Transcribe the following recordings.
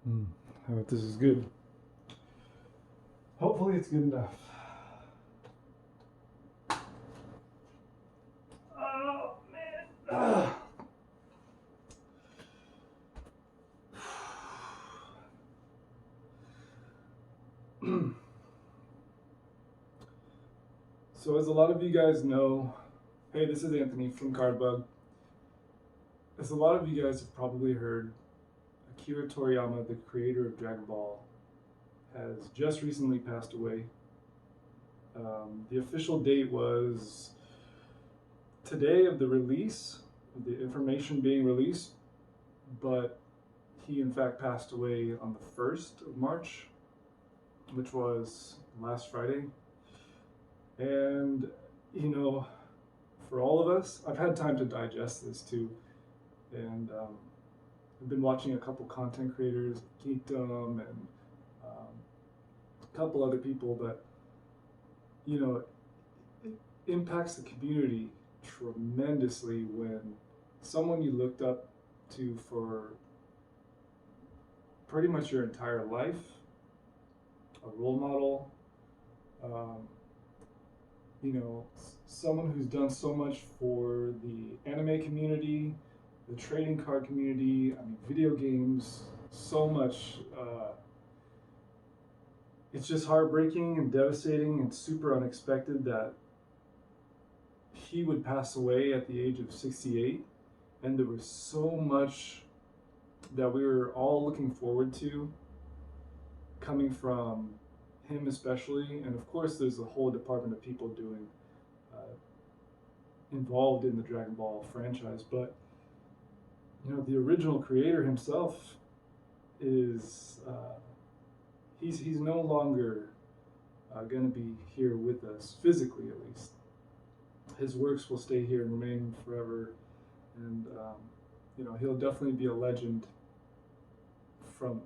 I hope this is good. Hopefully it's good enough. Oh, man. So as a lot of you guys know, hey, this is Anthony from Cardbug. As a lot of you guys have probably heard, Akira Toriyama, the creator of Dragon Ball, has just recently passed away. The official date was today of the release, of the information being released, but he in fact passed away on the 1st of March, which was last Friday. And, you know, for all of us, I've had time to digest this too. And I've been watching a couple content creators, Geekdom, and a couple other people, but, you know, it impacts the community tremendously when someone you looked up to for pretty much your entire life, a role model, you know, someone who's done so much for the anime community, the trading card community, I mean, video games, so much. It's just heartbreaking and devastating and super unexpected that he would pass away at the age of 68. And there was so much that we were all looking forward to coming from him especially. And of course, there's a whole department of people doing involved in the Dragon Ball franchise. But, you know, the original creator himself is... He's no longer going to be here with us, physically at least. His works will stay here and remain forever, and you know, he'll definitely be a legend from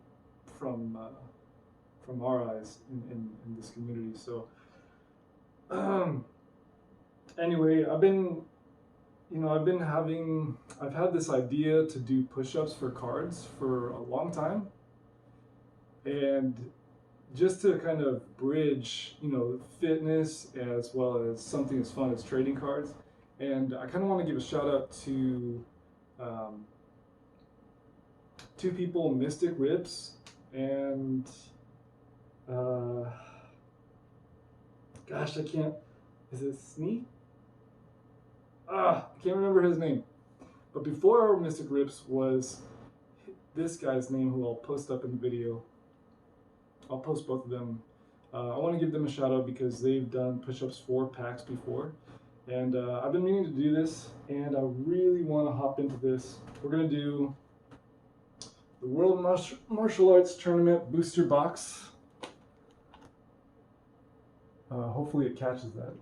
our eyes in this community. So anyway, I've had this idea to do push-ups for cards for a long time, and just to kind of bridge, you know, fitness as well as something as fun as trading cards. And I kind of want to give a shout out to two people, Mystic Rips and gosh, is it Sneak? I can't remember his name. But before Mystic Rips was this guy's name, who I'll post up in the video. I'll post both of them. I want to give them a shout out because they've done push-ups for packs before. And I've been meaning to do this, and I really want to hop into this. We're going to do the World Martial Arts Tournament booster box. Hopefully it catches that.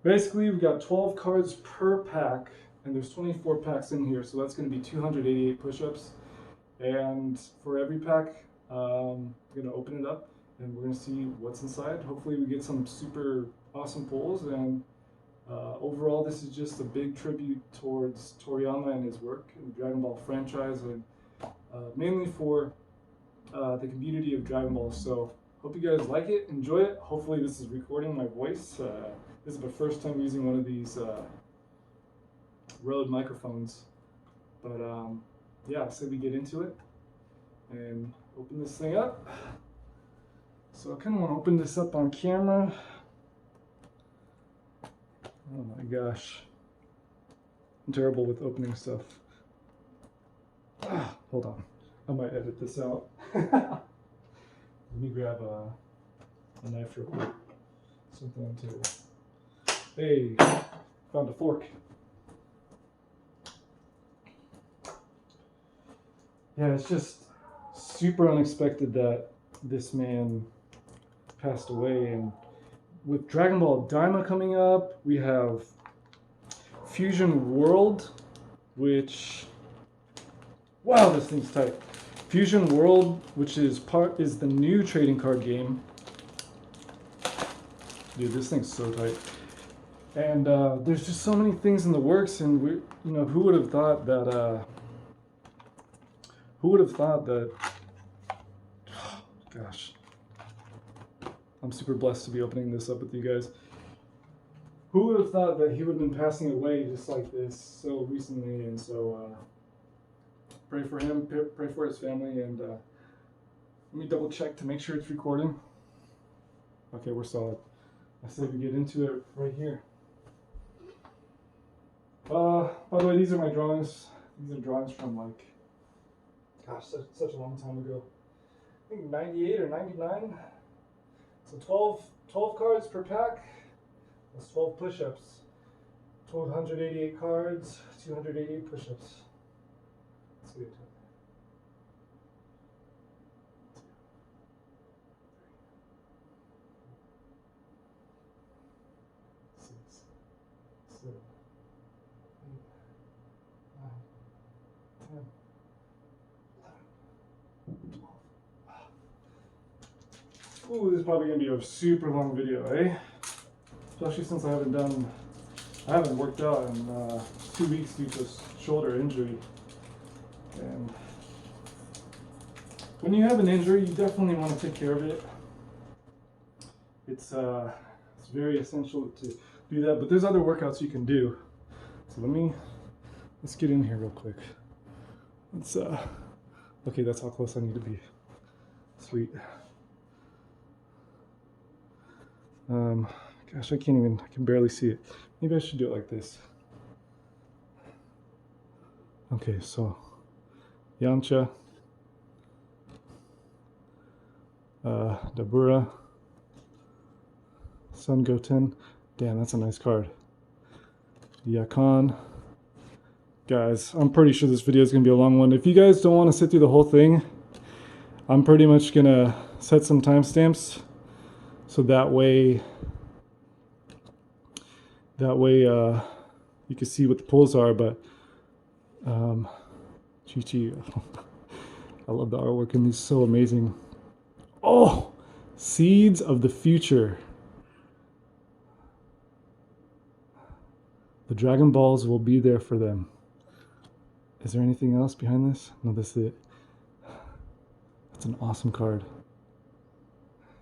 Basically, we've got 12 cards per pack, and there's 24 packs in here, so that's going to be 288 push-ups. And for every pack, we're going to open it up and we're going to see what's inside. Hopefully we get some super awesome pulls, and overall this is just a big tribute towards Toriyama and his work in the Dragon Ball franchise, and mainly for the community of Dragon Ball. So hope you guys like it, enjoy it. Hopefully this is recording my voice. This is my first time using one of these Rode microphones, but yeah, so we get into it and open this thing up. So I kind of want to open this up on camera. Oh my gosh, I'm terrible with opening stuff. Hold on, I might edit this out. Let me grab a knife real quick. Something on the table. Hey, found a fork. Yeah, it's just super unexpected that this man passed away. And with Dragon Ball Daima coming up, we have Fusion World, which, wow, this thing's tight. Fusion World, which is the new trading card game. Dude, this thing's so tight. And there's just so many things in the works, and who would have thought that Who would have thought that, gosh, I'm super blessed to be opening this up with you guys. Who would have thought that he would have been passing away just like this so recently? And so pray for him, pray for his family, and let me double check to make sure it's recording. Okay, we're solid. I said we get into it right here. By the way, these are my drawings. These are drawings from like, gosh, such a long time ago. I think 98 or 99. So 12 cards per pack. That's 12 push-ups. 1,288 cards, 288 push-ups. Let's get into it. 6, 7, 8, 9, 10, 11, 12. Ooh, this is probably gonna be a super long video, eh? Especially since I haven't worked out in 2 weeks due to a shoulder injury. And when you have an injury, you definitely want to take care of it. It's very essential to do that, but there's other workouts you can do. So let's get in here real quick. Let's okay, that's how close I need to be. Sweet. Gosh, I can barely see it. Maybe I should do it like this. Okay, so Yamcha, Dabura, Sun Goten. Damn, that's a nice card. Yakan. Guys, I'm pretty sure this video is going to be a long one. If you guys don't want to sit through the whole thing, I'm pretty much going to set some timestamps so that way you can see what the pulls are. But Chi-Chi, I love the artwork and these, so amazing. Oh, Seeds of the Future. The Dragon Balls will be there for them. Is there anything else behind this? No, this is it. That's an awesome card.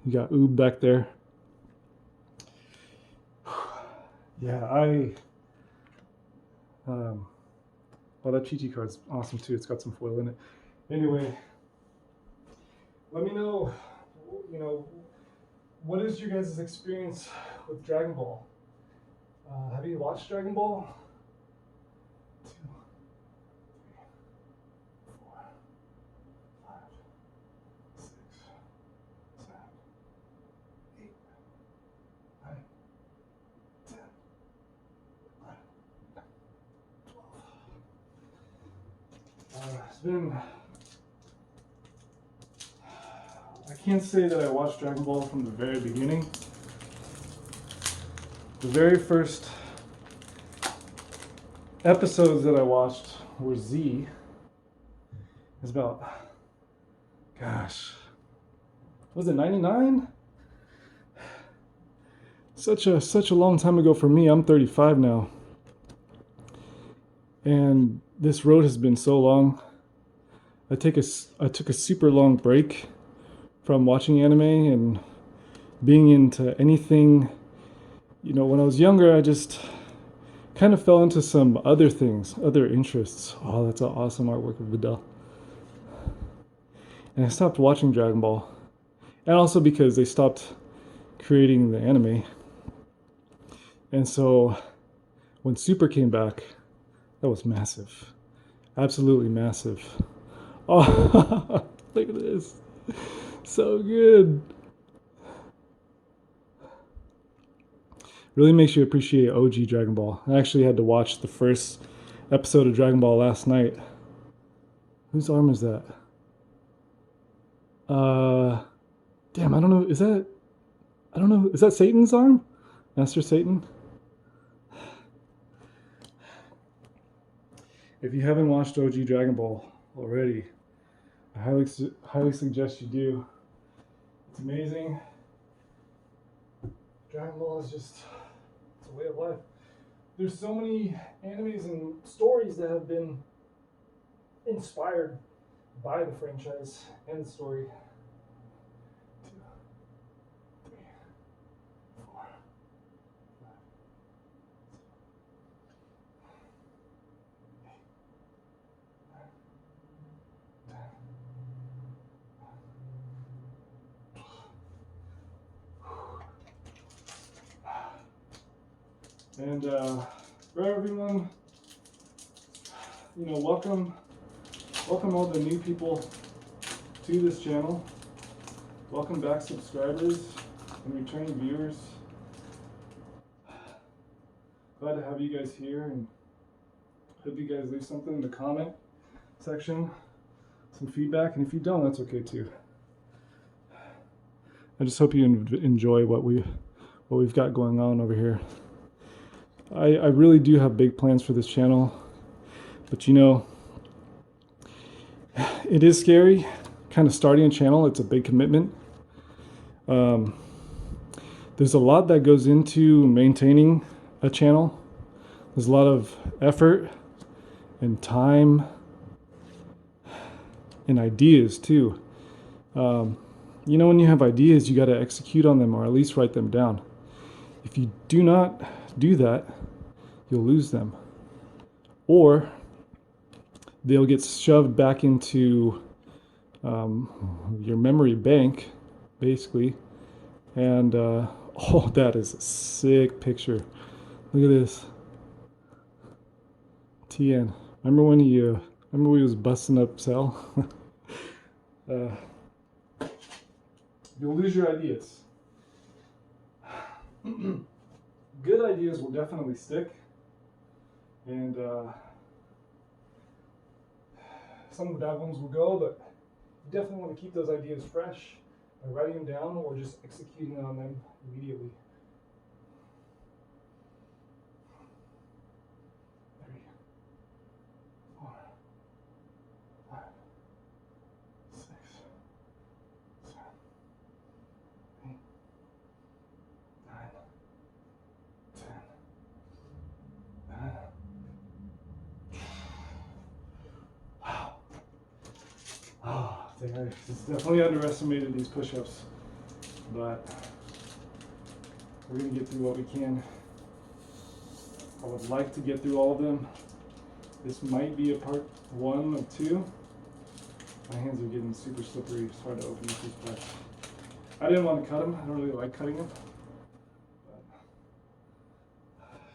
You got Oob back there. Yeah, well, that Chi-Chi card's awesome too. It's got some foil in it. Anyway, let me know, what is your guys' experience with Dragon Ball? Have you watched Dragon Ball? 2, 3, 4, 5, 6, 7, 8, 9, 10, 11, 12. It's been... I can't say that I watched Dragon Ball from the very beginning. The very first episodes that I watched were Z. It's about, gosh, was it 99? Such a long time ago for me. I'm 35 now. And this road has been so long. I took a super long break from watching anime and being into anything. When I was younger, I just kind of fell into some other things, other interests. Oh, that's an awesome artwork of Vidal. And I stopped watching Dragon Ball. And also because they stopped creating the anime. And so when Super came back, that was massive. Absolutely massive. Oh, look at this. So good. Really makes you appreciate OG Dragon Ball. I actually had to watch the first episode of Dragon Ball last night. Whose arm is that? Damn, I don't know. Is that Satan's arm? Master Satan? If you haven't watched OG Dragon Ball already, I highly suggest you do. It's amazing. Dragon Ball is just, it's a way of life. There's so many animes and stories that have been inspired buy the franchise and the story. 2, 3, 4, 5, 6, 7, 8, 9, 10. And for everyone, welcome all the new people to this channel. Welcome back, subscribers and returning viewers. Glad to have you guys here, and hope you guys leave something in the comment section, some feedback, and if you don't, that's okay too. I just hope you enjoy what we've got going on over here. I really do have big plans for this channel, but it is scary kind of starting a channel. It's a big commitment. There's a lot that goes into maintaining a channel. There's a lot of effort and time and ideas too. When you have ideas, you got to execute on them, or at least write them down. If you do not do that, you'll lose them, or they'll get shoved back into your memory bank, basically. And oh, that is a sick picture. Look at this. TN. Remember when he was busting up Cell? You'll lose your ideas. Good ideas will definitely stick, and some of the bad ones will go, but you definitely want to keep those ideas fresh by writing them down or just executing on them immediately. 3, 4, 5, 6, 7, 8, 9, 10. I just definitely underestimated these push-ups, but we're going to get through what we can. I would like to get through all of them. This might be a part 1 of 2. My hands are getting super slippery. It's hard to open these packs. I didn't want to cut them. I don't really like cutting them.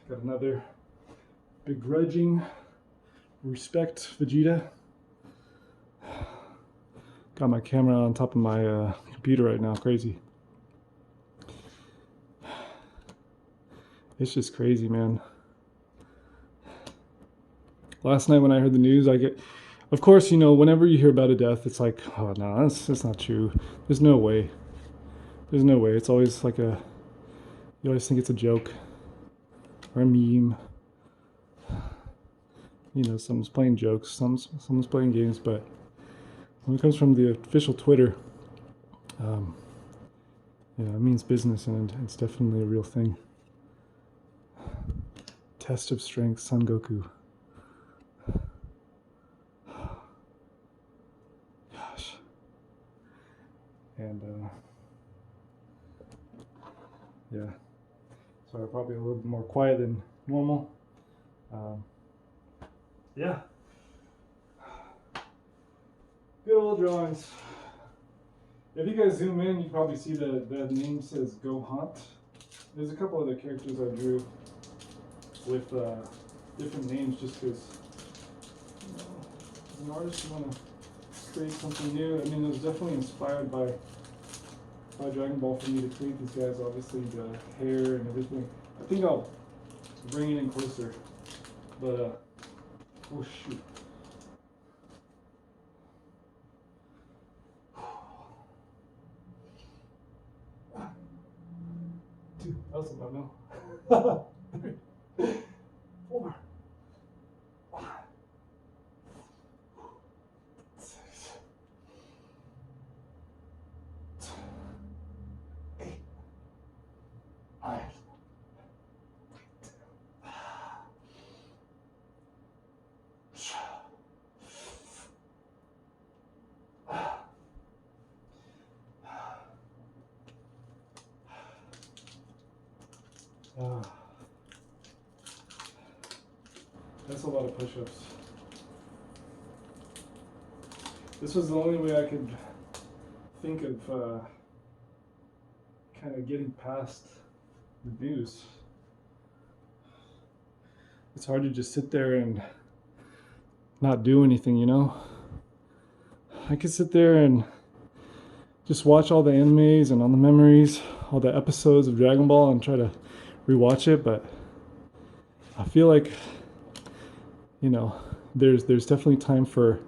But got another begrudging respect Vegeta. Got my camera on top of my computer right now. Crazy. It's just crazy, man. Last night when I heard the news, of course, whenever you hear about a death, it's like, oh no, that's not true. There's no way. There's no way. It's always like you always think it's a joke or a meme. Someone's playing jokes, someone's playing games, but when it comes from the official Twitter, it means business, and it's definitely a real thing. Test of strength, Son Goku. Gosh. And yeah, sorry, probably a little bit more quiet than normal. Yeah. Good old drawings. If you guys zoom in, you can probably see the name says Go Hunt. There's a couple other characters I drew with different names, just because as an artist you want to create something new. I mean, it was definitely inspired by Dragon Ball for me to create these guys. Obviously, the hair and everything. I think I'll bring it in closer, but oh shoot. That was about no. 3, 4, 5, 6, 7, 8, 9. That's a lot of push-ups. This was the only way I could think of kind of getting past the news. It's hard to just sit there and not do anything, you know? I could sit there and just watch all the animes and all the memories, all the episodes of Dragon Ball and try to rewatch it, but I feel like, you know, there's definitely time for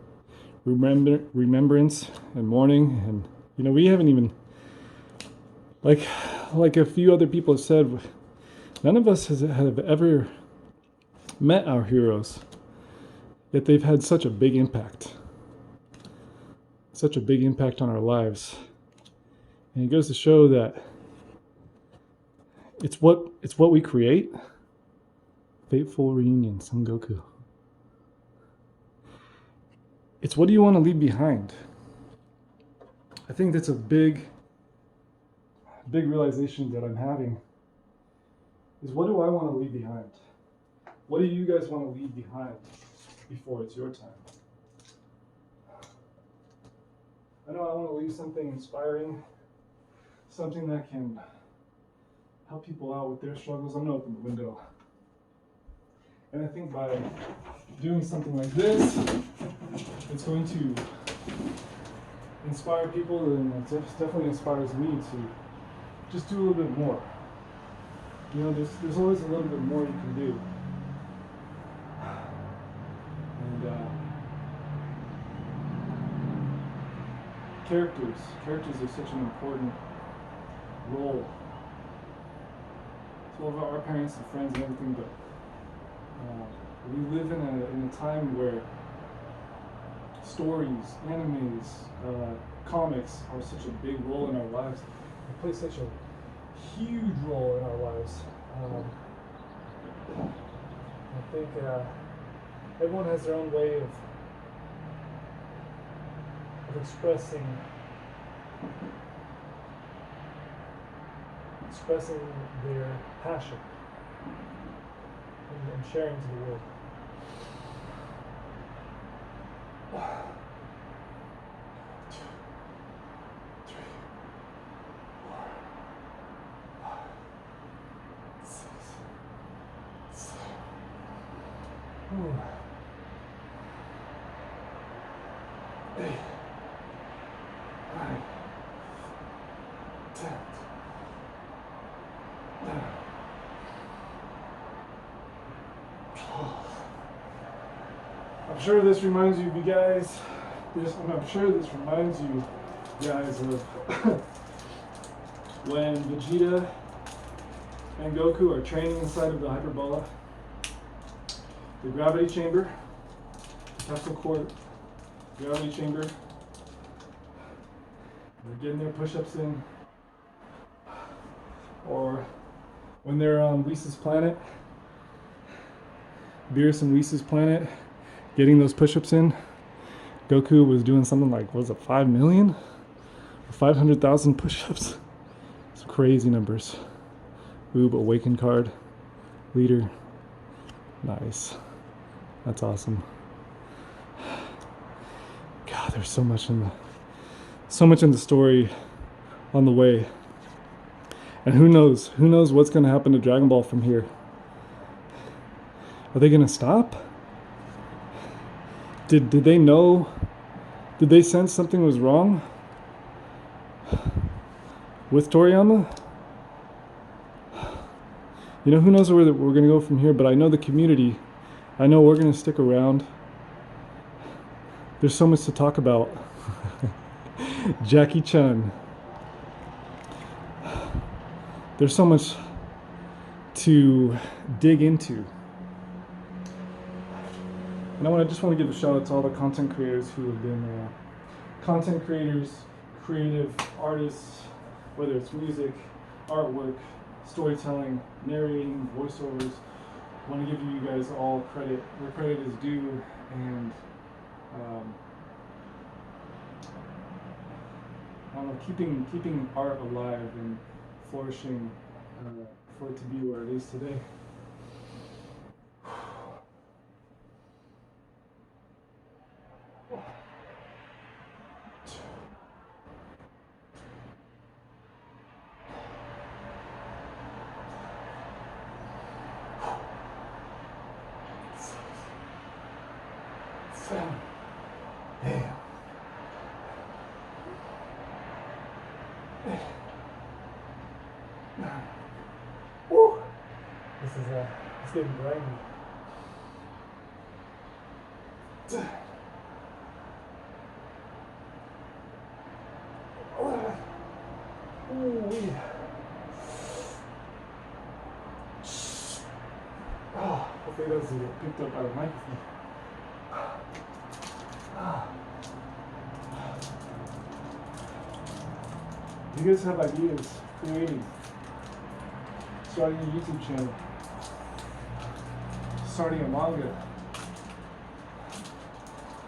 remembrance and mourning. And, you know, we haven't even, like a few other people have said, none of us have ever met our heroes, yet they've had such a big impact on our lives. And it goes to show that it's what we create. Fateful reunion, Son Goku. It's what do you want to leave behind? I think that's a big realization that I'm having, is what do I want to leave behind? What do you guys want to leave behind before it's your time? I know I want to leave something inspiring, something that can help people out with their struggles. I'm going to open the window. And I think by doing something like this, it's going to inspire people, and it definitely inspires me to just do a little bit more. You know, there's always a little bit more you can do. And characters are such an important role to all of our parents and friends and everything, but we live in a time where stories, animes, comics are such a big role in our lives. They play such a huge role in our lives. I think everyone has their own way of expressing their passion and sharing to the world. I'm sure this reminds you of you guys. I'm sure this reminds you guys of when Vegeta and Goku are training inside of the hyperbola, the gravity chamber, the capsule core gravity chamber. They're getting their push-ups in. Or when they're on Whis' planet, Beerus and Whis' planet, getting those push-ups in. Goku was doing something like, was it 5 million? Or 500,000 push-ups? It's crazy numbers. Oob, awakened card. Leader. Nice. That's awesome. God, there's so much in the story on the way. And who knows what's going to happen to Dragon Ball from here. Are they going to stop? Did they know? Did they sense something was wrong with Toriyama? You know, who knows where we're going to go from here, but I know the community. I know we're going to stick around. There's so much to talk about. Jackie Chan. There's so much to dig into. And I just want to give a shout out to all the content creators who have been content creators, creative artists, whether it's music, artwork, storytelling, narrating, voiceovers. I want to give you guys all credit where credit is due, and I don't know, keeping art alive and flourishing for it to be where it is today. Damn. Woo! This is it's getting grimy. Ooh-wee. Oh, hopefully those get picked up by the microphone. You guys have ideas, creating, starting a YouTube channel, starting a manga,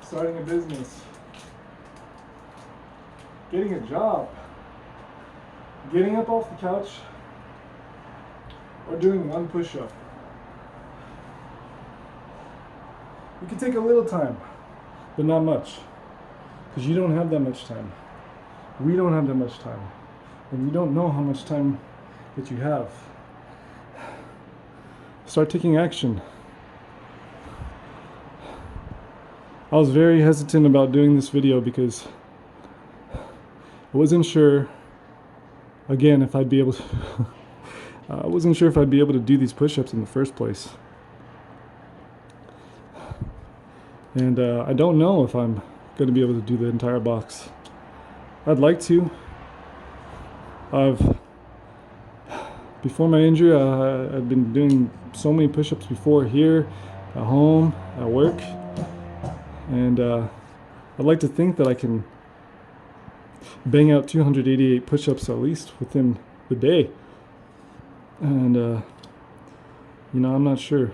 starting a business, getting a job, getting up off the couch, or doing one push-up. You can take a little time, but not much, because you don't have that much time. We don't have that much time, and you don't know how much time that you have. Start taking action. I was very hesitant about doing this video because I wasn't sure, again, if I'd be able to I wasn't sure if I'd be able to do these push-ups in the first place. And I don't know if I'm going to be able to do the entire box. I'd like to. Before my injury, I'd been doing so many push-ups before, here, at home, at work. And I'd like to think that I can bang out 288 push-ups at least within the day. And, you know, I'm not sure.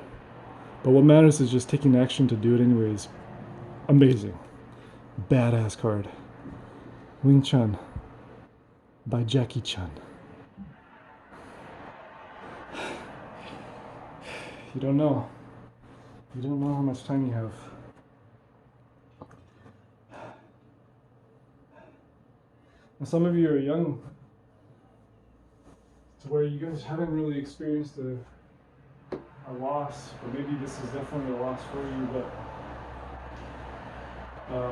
But what matters is just taking action to do it anyways. Amazing. Badass card. Wing Chun by Jackie Chan. You don't know. You don't know how much time you have. And some of you are young, to where you guys haven't really experienced a loss, or maybe this is definitely a loss for you, but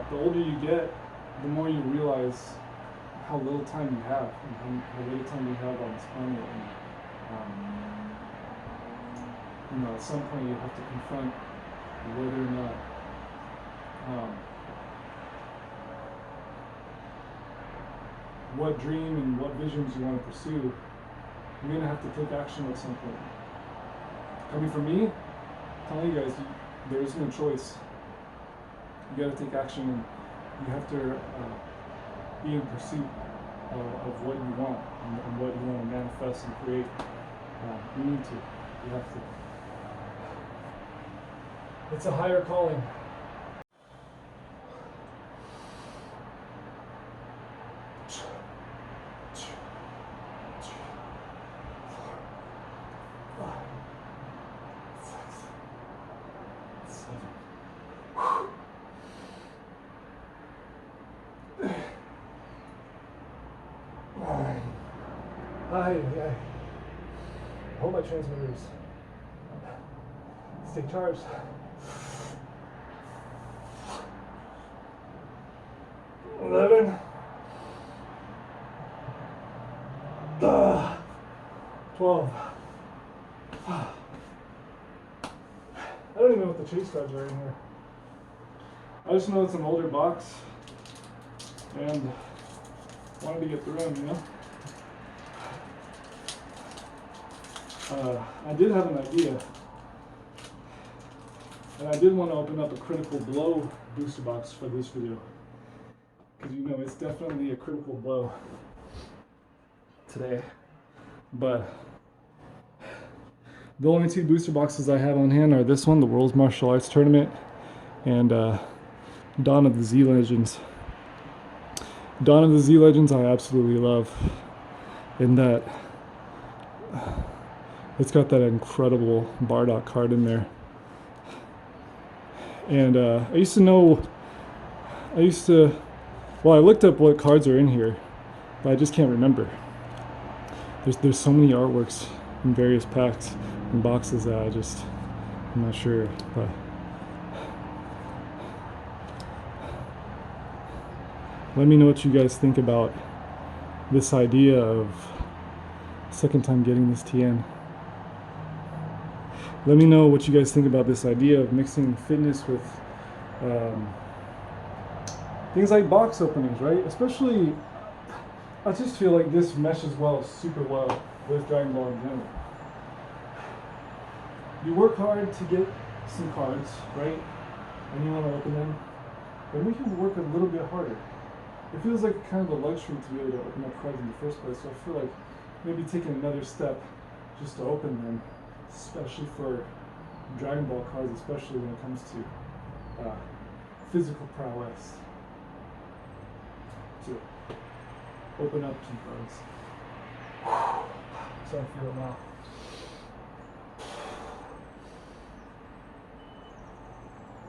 the older you get, the more you realize how little time you have, and how little time you have on this planet. And, you know, at some point you have to confront whether or not what dream and what visions you want to pursue. You're going to have to take action at some point. Coming from me, I'm telling you guys, there is no choice. You got to take action, and you have to be in pursuit of what you want and what you want to manifest and create. You need to. You have to. It's a higher calling. Hi. Hold my transmitters. Stay charged. $11. 12. I don't even know what the chase cards are in here. I just know it's an older box, and wanted to get through them, you know? I did have an idea, and I did want to open up a critical blow booster box for this video, because you know it's definitely a critical blow today. But the only two booster boxes I have on hand are this one, the World's Martial Arts Tournament, and Dawn of the Z Legends. Dawn of the Z Legends I absolutely love, in that It's got that incredible Bardock card in there. And I used to, well, I looked up what cards are in here, but I just can't remember. There's so many artworks in various packs and boxes that I'm not sure, but let me know what you guys think about this idea of second time getting this TN. Let me know what you guys think about this idea of mixing fitness with things like box openings, right? Especially, I just feel like this meshes super well with Dragon Ball in general. You work hard to get some cards, right? And you want to open them, but we can work a little bit harder. It feels like kind of a luxury to be able to open up cards in the first place, so I feel like maybe taking another step just to open them, especially for Dragon Ball cards, especially when it comes to physical prowess. To open up key cards. So I feel it now.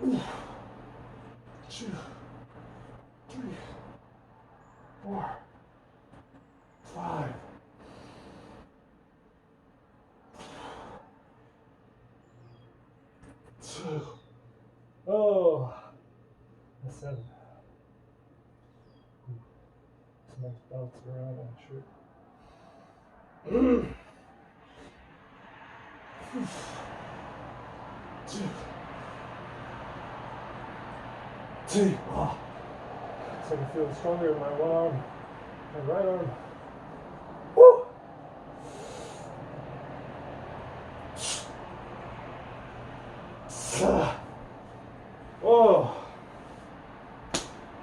Ooh. 2, 3, 4, 5. Oh, that's 7. Some nice belts around on the shirt. 2. Oh. So I can feel it stronger in my one arm, my right arm. Woo! Oh,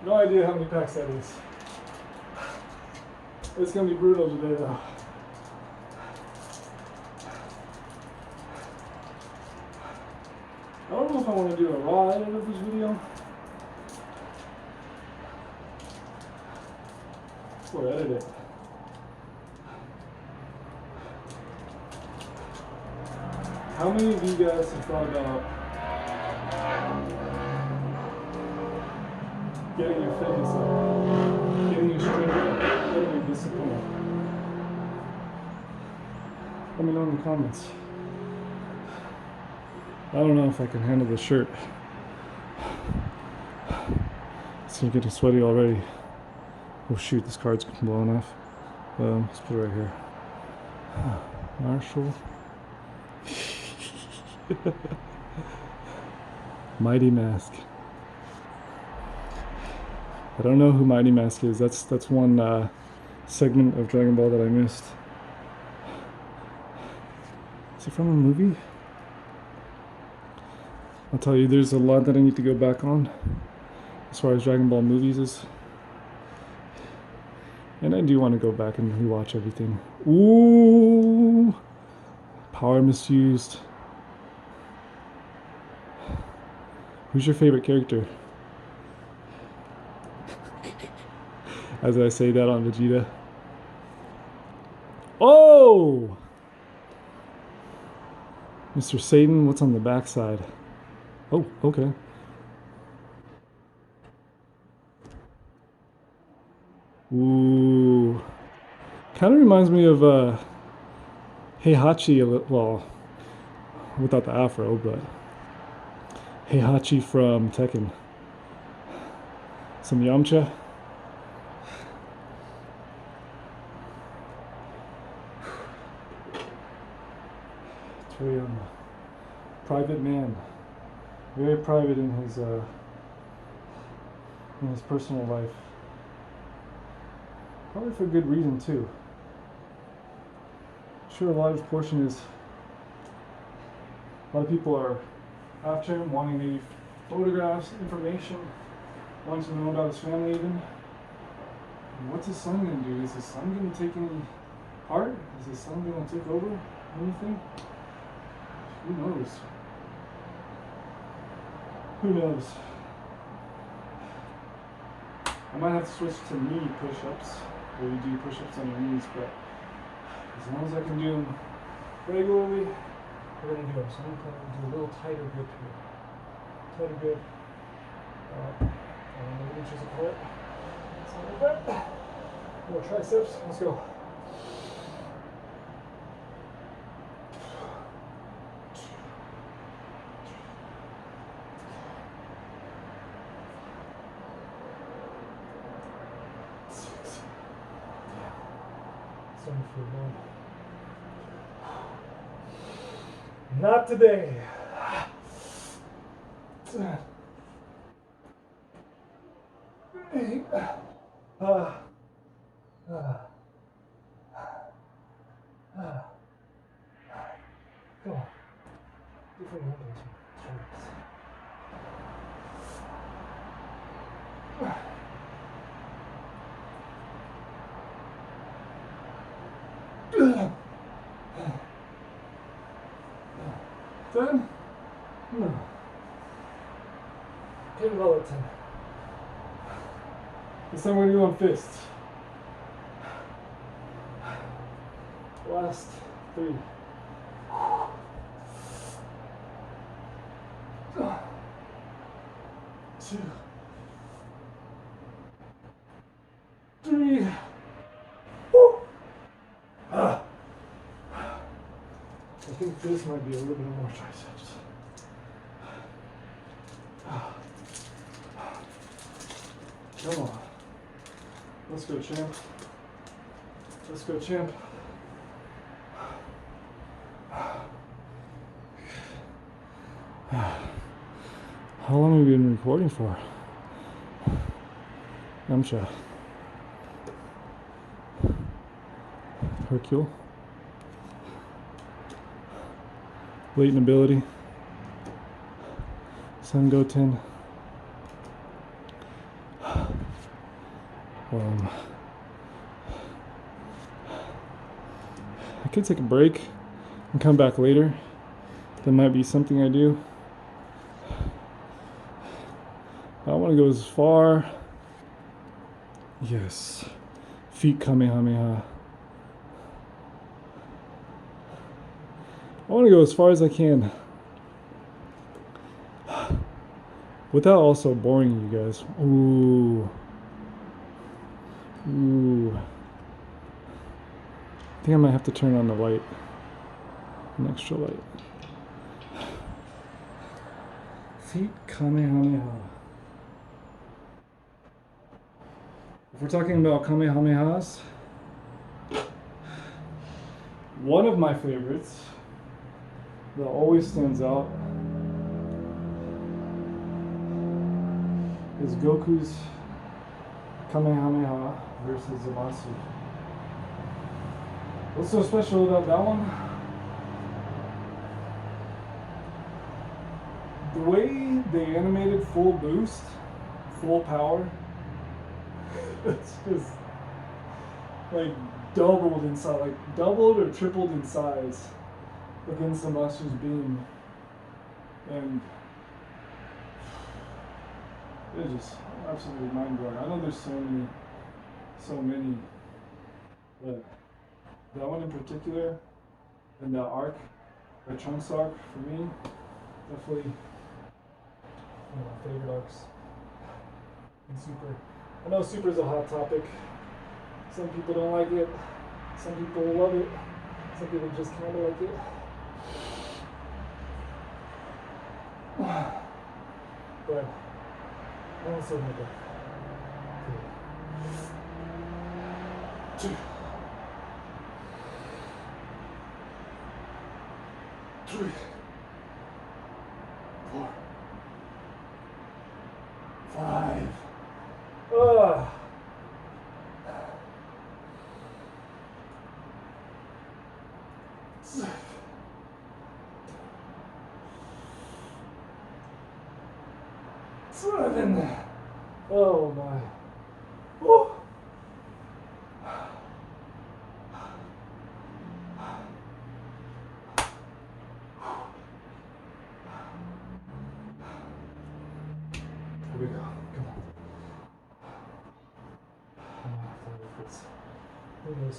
no idea how many packs that is. It's gonna be brutal today though. I don't know if I want to do a raw edit of this video or edit it. How many of you guys have thought about getting your fitness up, getting your strength up, getting your discipline up? Let me know in the comments. I don't know if I can handle this shirt. It's getting sweaty already. Oh shoot, this card's blowing off. Let's put it right here. Marshall. Mighty Mask. I don't know who Mighty Mask is. That's one segment of Dragon Ball that I missed. Is it from a movie? I'll tell you, there's a lot that I need to go back on as far as Dragon Ball movies is. And I do want to go back and rewatch everything. Ooh! Power misused. Who's your favorite character? As I say that on Vegeta. Oh! Mr. Satan, what's on the backside? Oh, okay. Ooh. Kind of reminds me of Heihachi, well, without the afro, but Heihachi from Tekken. Some Yamcha. Toriyama. Private man. Very private in his personal life. Probably for good reason too. I'm sure a large portion is a lot of people are after him, wanting maybe photographs, information, wanting to know about his family even. And what's his son gonna do? Is his son gonna take any part? Is his son gonna take over anything? Who knows? Who knows? I might have to switch to knee push-ups, where you do push-ups on your knees, but as long as I can do them regularly, we're going to do them. So I'm going to do a little tighter grip here. Tighter grip. Maybe inches apart. Something like that. More triceps. Let's go. Starting to feel good. Not today. Come on. Different angles. Done? No. Get it all at 10. This time we're going to go on fists. Last 3. 2, 3. Woo. I think this might be a little bit more triceps. Come on. Let's go, champ. Let's go, champ. How long have we been recording for? Yamcha. Hercule. Latent ability. Sun Goten. I could take a break and come back later. That might be something I do. I want to go as far. Yes. Feet Kamehameha. I want to go as far as I can. Without also boring you guys. Ooh. Ooh. I think I might have to turn on the light. An extra light. Feet Kamehameha. If we're talking about Kamehamehas, one of my favorites that always stands out is Goku's Kamehameha versus Zamasu. What's so special about that one? The way they animated full boost, full power, it's just like doubled in size, like doubled or tripled in size against Zamasu's beam. And it's just absolutely mind blowing. I know there's so many, but that one in particular, and that arc, that Trunks arc, for me, definitely one of my favorite arcs. And Super. I know Super's a hot topic. Some people don't like it. Some people love it. Some people just kind of like it. But I also like it. 2, 3, 4, 5. 6. 7. Oh my. Woo. Here we go. Come on. Who knows?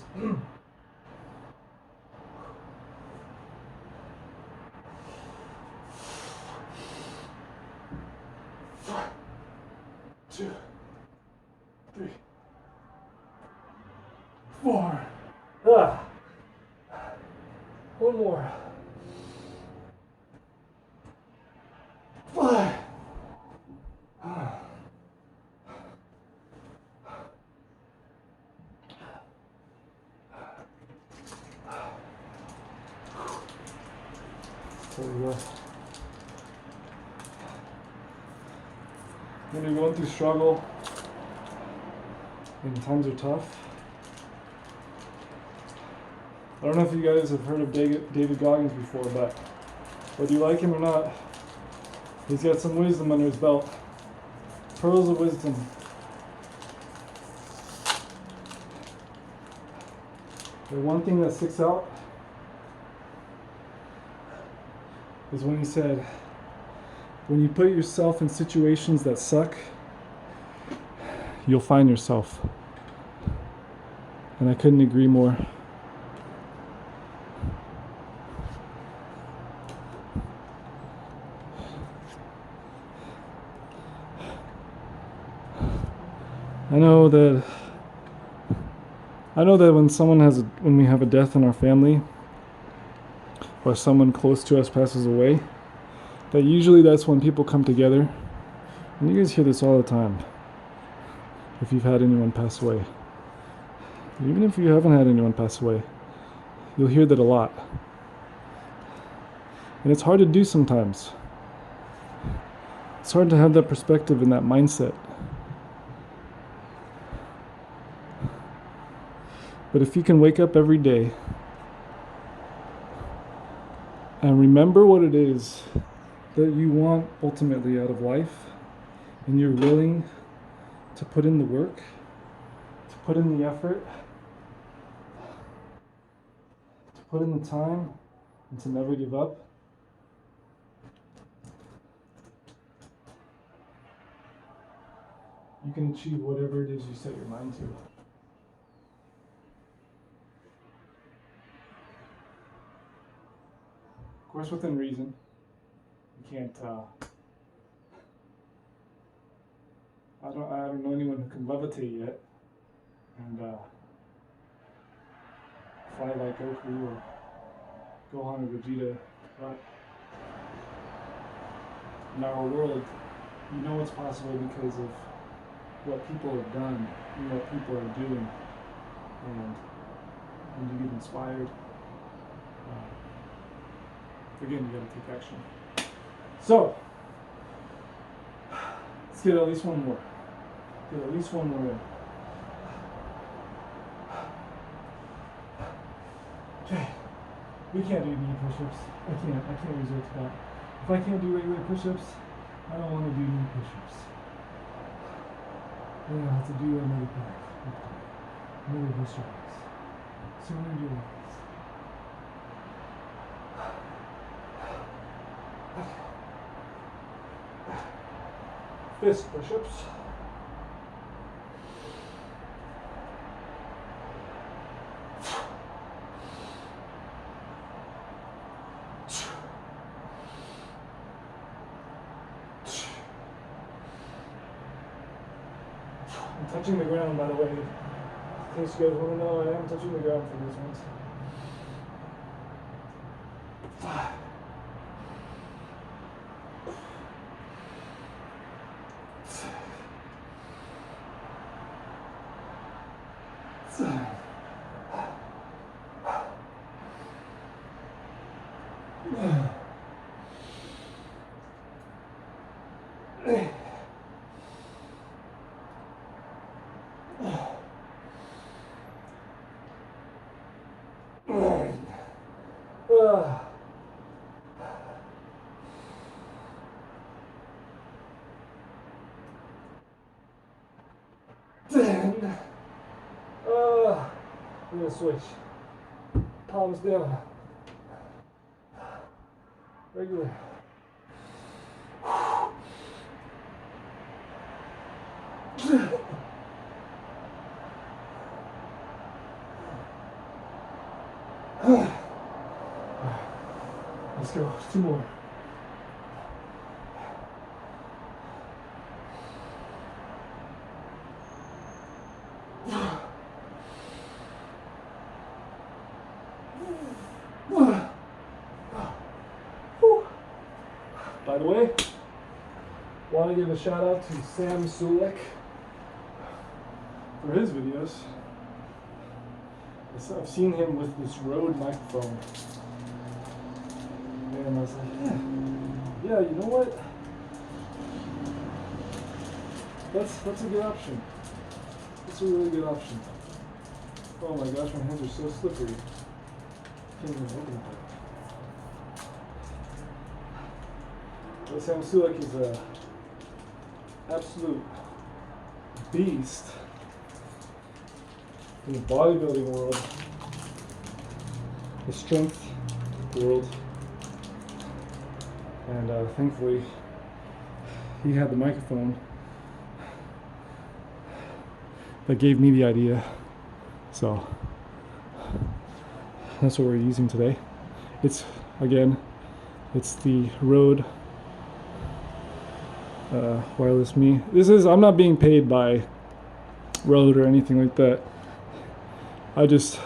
3, 4. Ah. One more. 5. Ah. There we go. When you're going through struggle and times are tough, I don't know if you guys have heard of David Goggins before, but whether you like him or not, he's got some wisdom under his belt. Pearls of wisdom. The one thing that sticks out is when he said, when you put yourself in situations that suck, you'll find yourself. And I couldn't agree more. I know that when we have a death in our family, or someone close to us passes away, that usually that's when people come together. And you guys hear this all the time. If you've had anyone pass away. Even if you haven't had anyone pass away, you'll hear that a lot. And it's hard to do sometimes. It's hard to have that perspective and that mindset. But if you can wake up every day and remember what it is that you want ultimately out of life, and you're willing to put in the work, to put in the effort, to put in the time, and to never give up, you can achieve whatever it is you set your mind to. Of course, within reason. You can't, I don't know anyone who can levitate yet and fly like Goku or Gohan or Vegeta, but in our world, you know it's possible because of what people have done and what people are doing, and you get inspired. Again, you gotta take action. So, let's get at least one more. Get at least one more in. Okay, we can't do knee push-ups. I can't resort to that. If I can't do regular push-ups, I don't want to do knee push-ups. Then I'll have to do another back, another push-ups. So I'm gonna do like this. Fist push-ups. I'm touching the ground, by the way. In case you guys want to know, I am touching the ground for these ones. 5. 7. 8. 9. 10. I'm gonna switch. Palms down. Regular. Let's go. 2 more. By the way, want to give a shout out to Sam Sulek for his videos. I've seen him with this Rode microphone, and I was like, yeah, you know what? That's a good option. It's a really good option. Oh my gosh, my hands are so slippery. Can't even open it. But Sam Sulek is a absolute beast in the bodybuilding world, the strength world, and thankfully he had the microphone that gave me the idea, so that's what we're using today. It's the Rode wireless me. I'm not being paid by Rode or anything like that. I just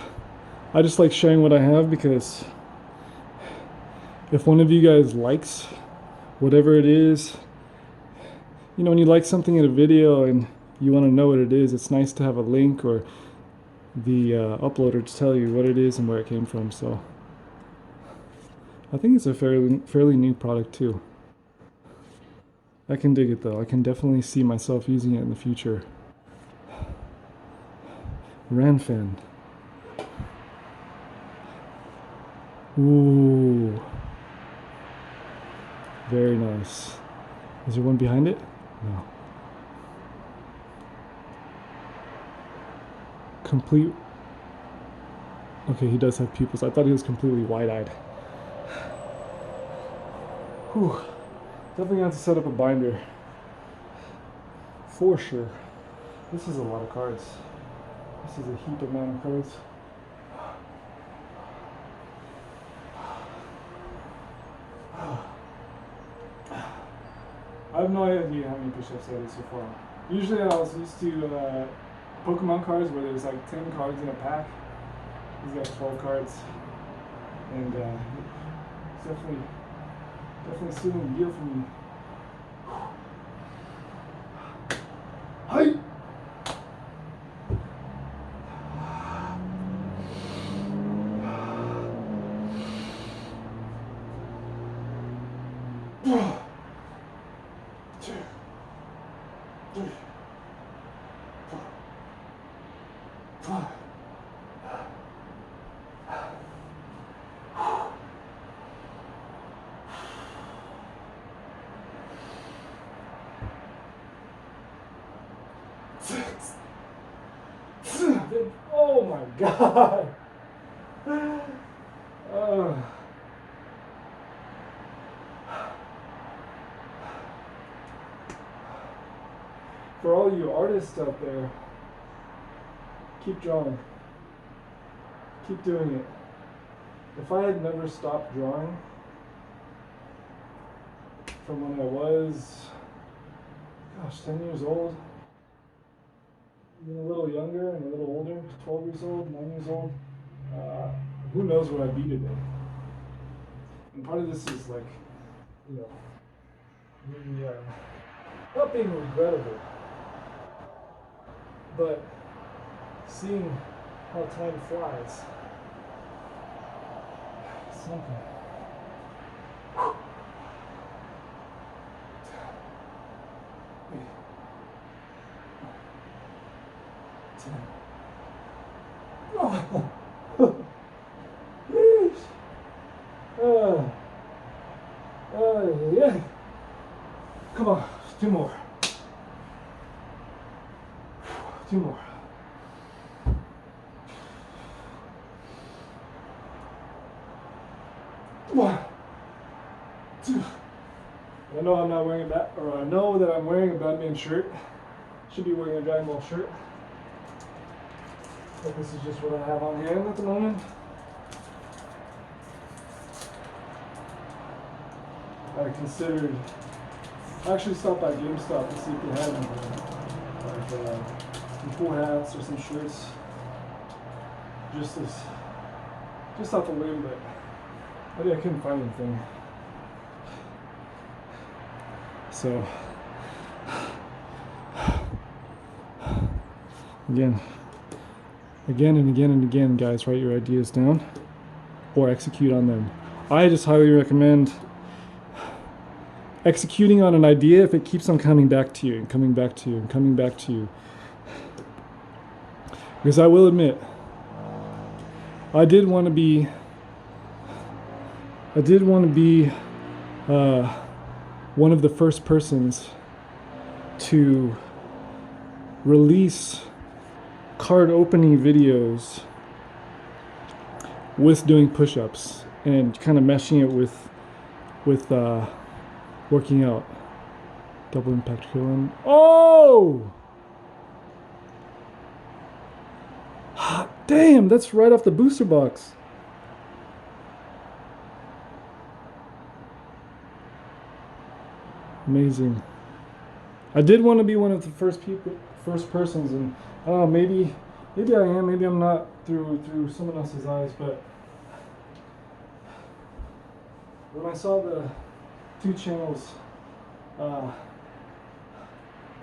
like sharing what I have, because if one of you guys likes whatever it is, you know, when you like something in a video and you want to know what it is, it's nice to have a link or the uploader to tell you what it is and where it came from. So I think it's a fairly new product too. I can dig it though. I can definitely see myself using it in the future. Ranfan. Ooh. Very nice. Is there one behind it? No. Complete. Okay, he does have pupils. I thought he was completely wide-eyed. Whew. Definitely have to set up a binder. For sure. This is a lot of cards. This is a heap amount of cards. I have no idea how many push-ups I did so far. Usually I was used to Pokemon cards where there's like 10 cards in a pack. He's got 12 cards. And it's definitely sealing the deal for me. Hi! Oh my God! For all you artists out there, keep drawing. Keep doing it. If I had never stopped drawing from when I was, 10 years old, even a little younger and a little older, 12 years old, 9 years old, who knows where I'd be today. And part of this is like, me, not being regrettable, but seeing how time flies. Something. Yeah. Come on, two more. Two more. One, two. I know I'm not wearing I know that I'm wearing a Batman shirt. Should be wearing a Dragon Ball shirt. But this is just what I have on hand at the moment. I actually stopped by GameStop to see if they had anything, like some cool hats or some shirts. Just off the whim, but I couldn't find anything. So again and again and again, guys, write your ideas down or execute on them. I just highly recommend executing on an idea if it keeps on coming back to you and coming back to you and coming back to you. Because I will admit, I did want to be one of the first persons to release card opening videos with doing push-ups and kind of meshing it with working out. Double impact killing. Oh! Damn, that's right off the booster box. Amazing. I did want to be one of the first persons, and I don't know, maybe I am, maybe I'm not through someone else's eyes, but when I saw the 2 channels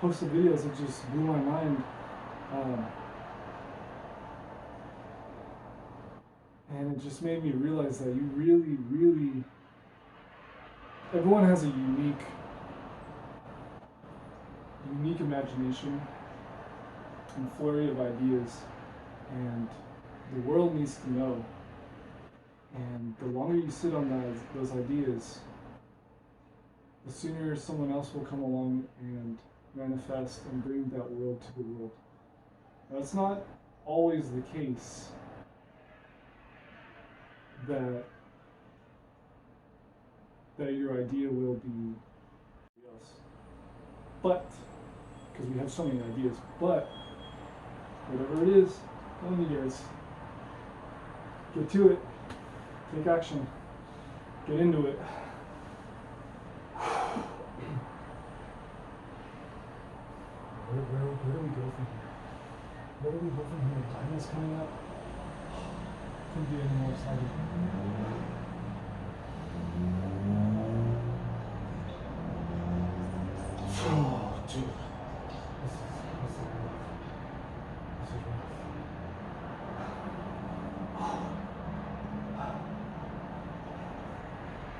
post the videos, it just blew my mind. And it just made me realize that you really, everyone has a unique imagination and flurry of ideas, and the world needs to know. And the longer you sit on those ideas, the sooner someone else will come along and manifest and bring that world to the world. Now, it's not always the case that your idea will be yes. But because we have so many ideas, but whatever it is, telling you guys, get to it, take action, get into it. Where do we go from here? Where do we go from here? Time is coming up. Couldn't be any more excited. Oh, dude.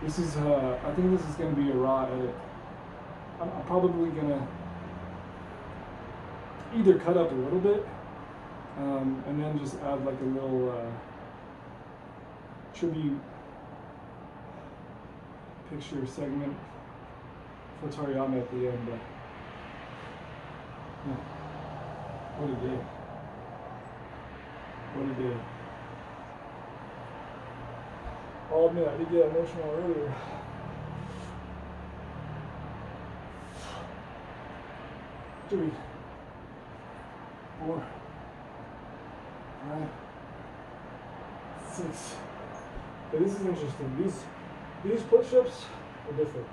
This is rough. I think this is going to be a raw edit. I'm probably going to either cut up a little bit and then just add like a little tribute picture segment for Toriyama at the end. But yeah. What a day. What a day. I'll admit, I did get emotional earlier. Three, 4, 5, 6. Hey, this is interesting. These push-ups are different.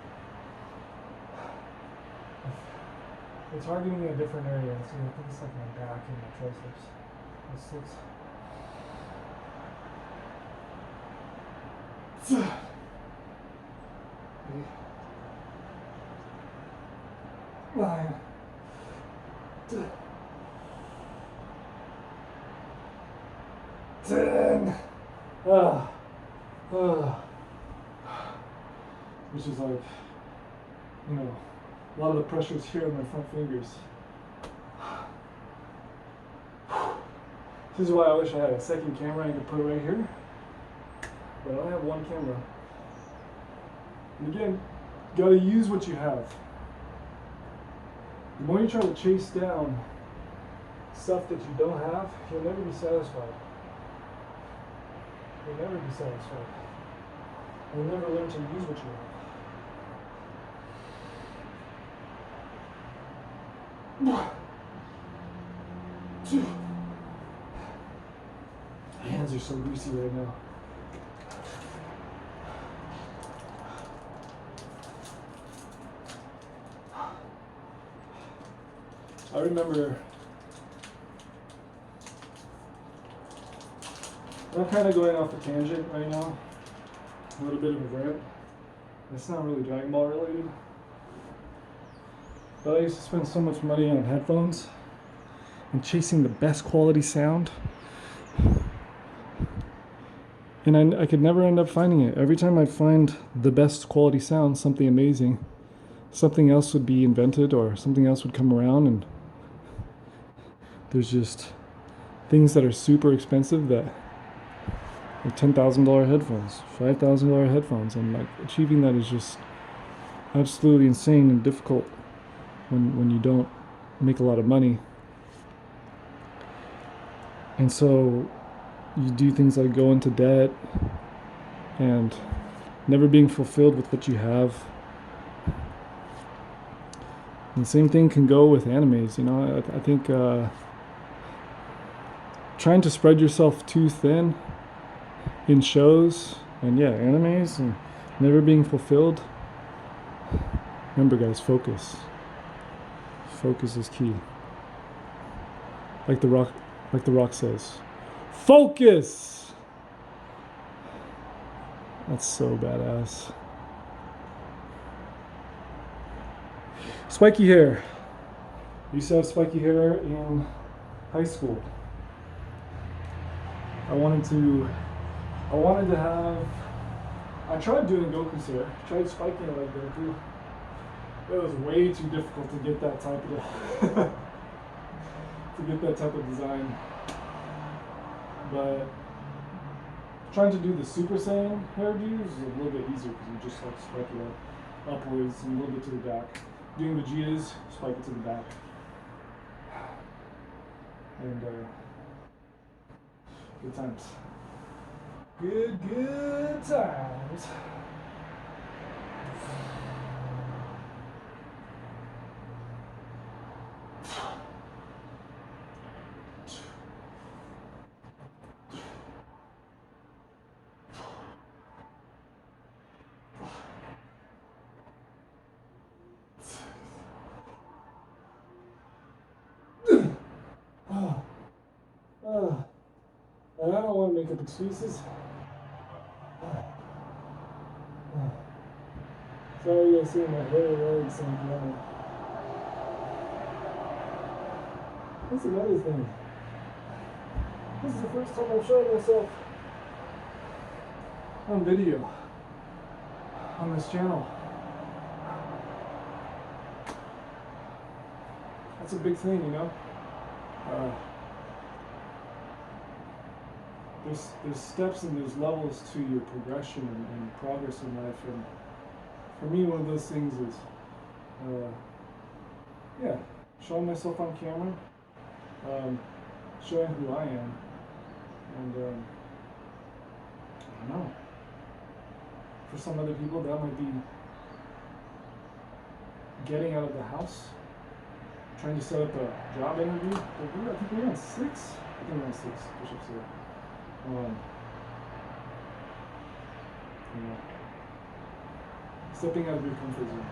It's targeting a different area. So I think it's like my back and my triceps. That's 6. 8, 9, 10. Which is like, you know, a lot of the pressure is here on my front fingers. This is why I wish I had a second camera I could put right here. But I only have one camera. And again, you gotta use what you have. The more you try to chase down stuff that you don't have, you'll never be satisfied. You'll never be satisfied. You'll never learn to use what you have. My hands are so greasy right now. I remember, I'm kind of going off a tangent right now, a little bit of a rant. It's not really Dragon Ball related, But I used to spend so much money on headphones and chasing the best quality sound. And I could never end up finding it. Every time I'd find the best quality sound, something amazing, something else would be invented or something else would come around, and there's just things that are super expensive that are $10,000 headphones, $5,000 headphones, and like achieving that is just absolutely insane and difficult when you don't make a lot of money. And so you do things like go into debt and never being fulfilled with what you have. And the same thing can go with animes, you know. I think trying to spread yourself too thin in shows and animes and never being fulfilled. Remember guys, focus. Focus is key. Like the Rock says. Focus! That's so badass. Spiky hair. I used to have spiky hair in high school. I wanted to have, I tried doing Goku's hair. I tried spiking it like Goku. It was way too difficult to get that type of design. But trying to do the Super Saiyan hairdos is a little bit easier because you just like spike it up upwards and a little bit to the back. Doing Vegeta's, spike it to the back. And good times. Good times. And I don't want to make up excuses. Sorry you guys see my hair legs and piano. That's another thing. This is the first time I've showed myself on video on this channel. That's a big thing, you know? There's steps and there's levels to your progression and progress in life, and for me one of those things is showing myself on camera, showing who I am, and I don't know, for some other people that might be getting out of the house, trying to set up a job interview. I think we're on 6. I think we're on 6 push-ups here. Stepping out of your comfort zone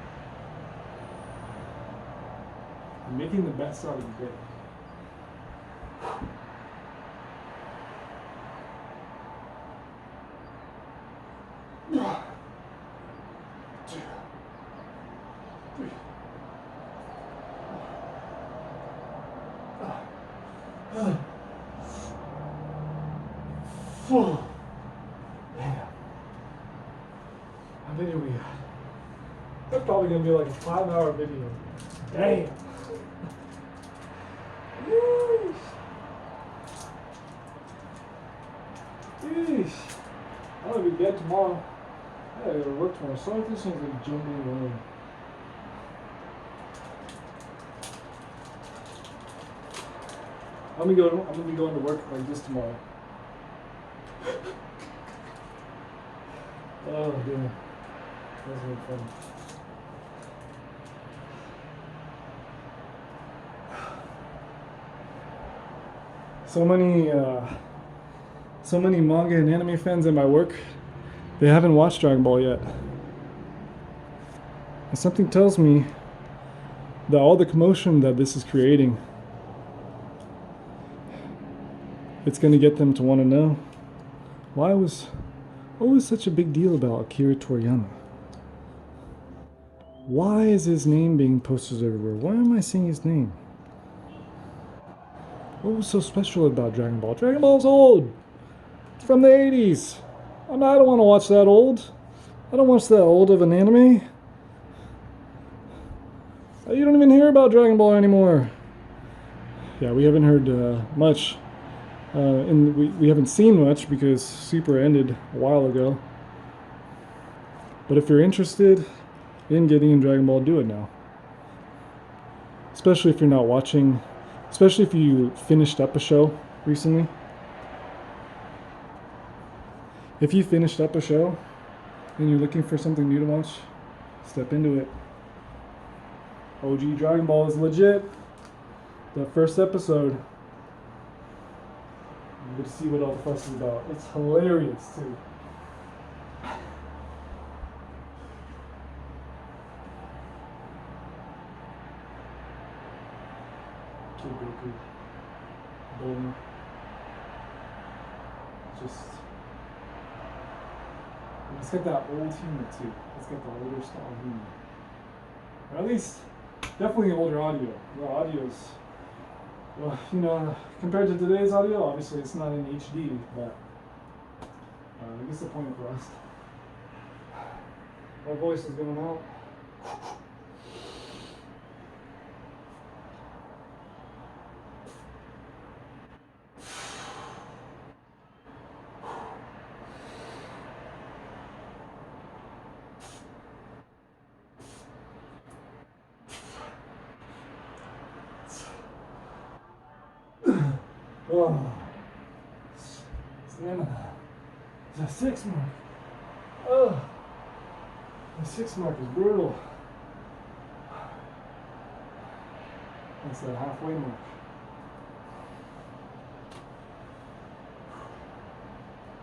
and making the best out of the day. Damn. How many we got? That's probably gonna be like a 5-hour video. Damn. Yeesh. Yeesh. I'm gonna be dead tomorrow. I gotta go to work tomorrow. So this thing's gonna jump me away. I'm gonna be going to work like this tomorrow. Oh dear. That's really fun. So many manga and anime fans at my work, they haven't watched Dragon Ball yet. And something tells me that all the commotion that this is creating, it's going to get them to want to know what was such a big deal about Akira Toriyama? Why is his name being posted everywhere? Why am I seeing his name? What was so special about Dragon Ball? Dragon Ball's old. It's from the 80s. I don't want to watch that old. I don't watch that old of an anime. You don't even hear about Dragon Ball anymore. Yeah, we haven't heard much. And we haven't seen much because Super ended a while ago. But if you're interested in getting in Dragon Ball, do it now. Especially if you're not watching, especially if you finished up a show recently. If you finished up a show and you're looking for something new to watch, step into it. OG Dragon Ball is legit. The first episode. You get to see what all the fuss is about. It's hilarious too. Kid Goku. Bowling. Just. It's got that old humor too. It's got the older style humor. Or at least, definitely older audio. The audio's, well, you know, compared to today's audio, obviously it's not in HD, but I guess the point across. My voice is going out. Oh, the 6 mark. Oh, the 6 mark is brutal. That's that halfway mark.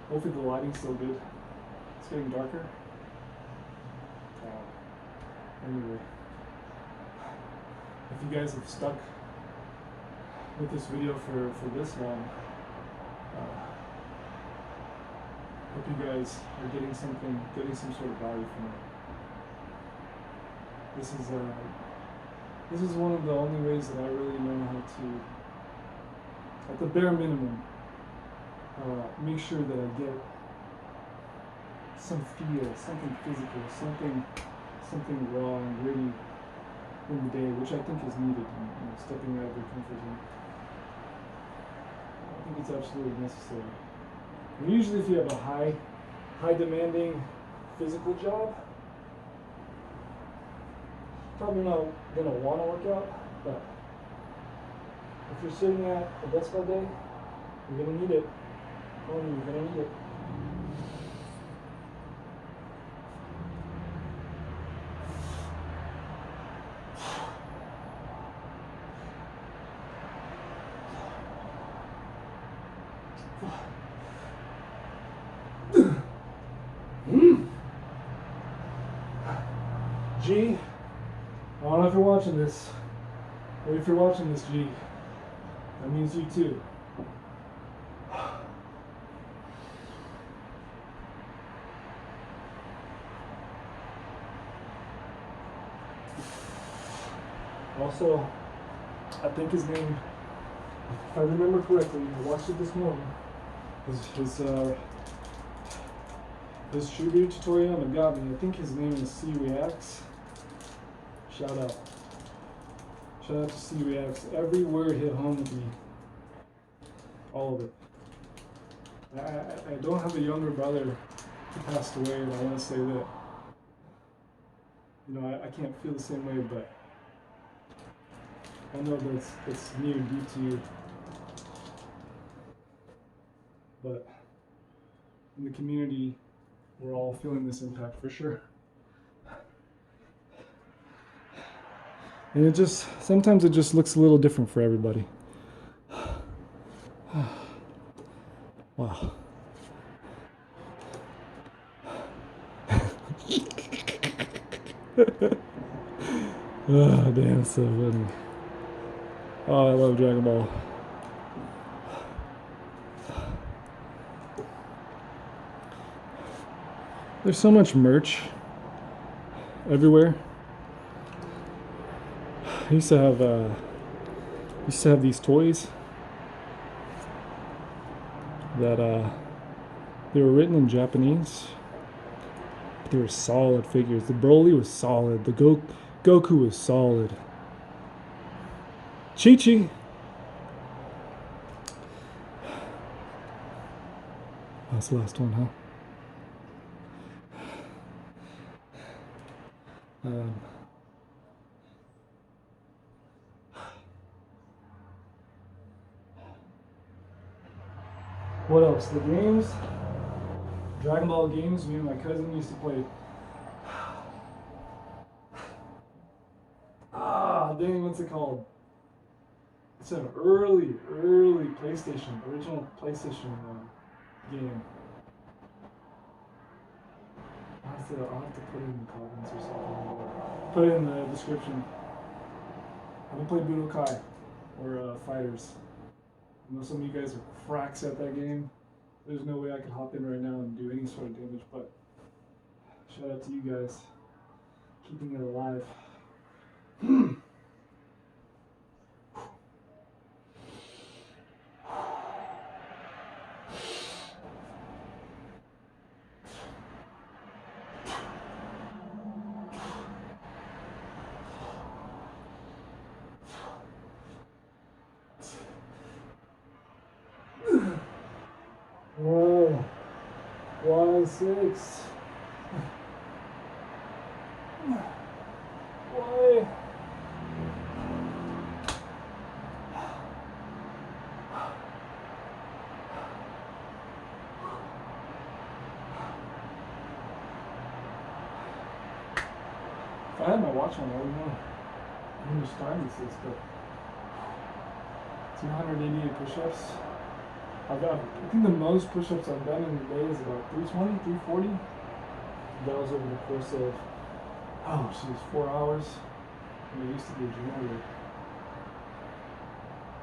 Hopefully the lighting's still good. It's getting darker. Anyway, if you guys have stuck with this video for this long, hope you guys are getting some sort of value from it. This is one of the only ways that I really know how to, at the bare minimum, make sure that I get some feel, something physical, something raw and gritty in the day, which I think is needed in stepping out of your comfort zone. I think it's absolutely necessary. And usually if you have a high demanding physical job, probably not going to want to work out, but if you're sitting at a desk all day, you're going to need it. You're going to need it. G, I don't know if you're watching this, or if you're watching this, G, that means you too. Also, I think his name, if I remember correctly, I watched it this morning, his tribute to Toriyama got me. I think his name is C Reacts. Shout out. Shout out to C Reacts. Every word hit home with me. All of it. I don't have a younger brother who passed away, and I want to say that, you know, I can't feel the same way, but I know that's near and deep to you. But in the community, we're all feeling this impact for sure. And sometimes it just looks a little different for everybody. Wow. Oh, damn, so funny. Oh, I love Dragon Ball. There's so much merch everywhere. I used to have these toys that they were written in Japanese. But they were solid figures. The Broly was solid. The Goku was solid. Chi-Chi. That's the last one, huh? What else? The games, Dragon Ball games. Me and my cousin used to play. Dang, what's it called? It's an early PlayStation, original PlayStation game. I'll have to put it in the comments or something. Put it in the description. I haven't played Budokai or Fighters. I know some of you guys are cracks at that game. There's no way I could hop in right now and do any sort of damage, but shout out to you guys. Keeping it alive. Whoa, why 6? Why? If I had my watch on, I would know how much time this is, but 288 push-ups. I think the most push-ups I've done in a day is about 320, 340. That was over the course of, 4 hours. And I used to be a gym leader.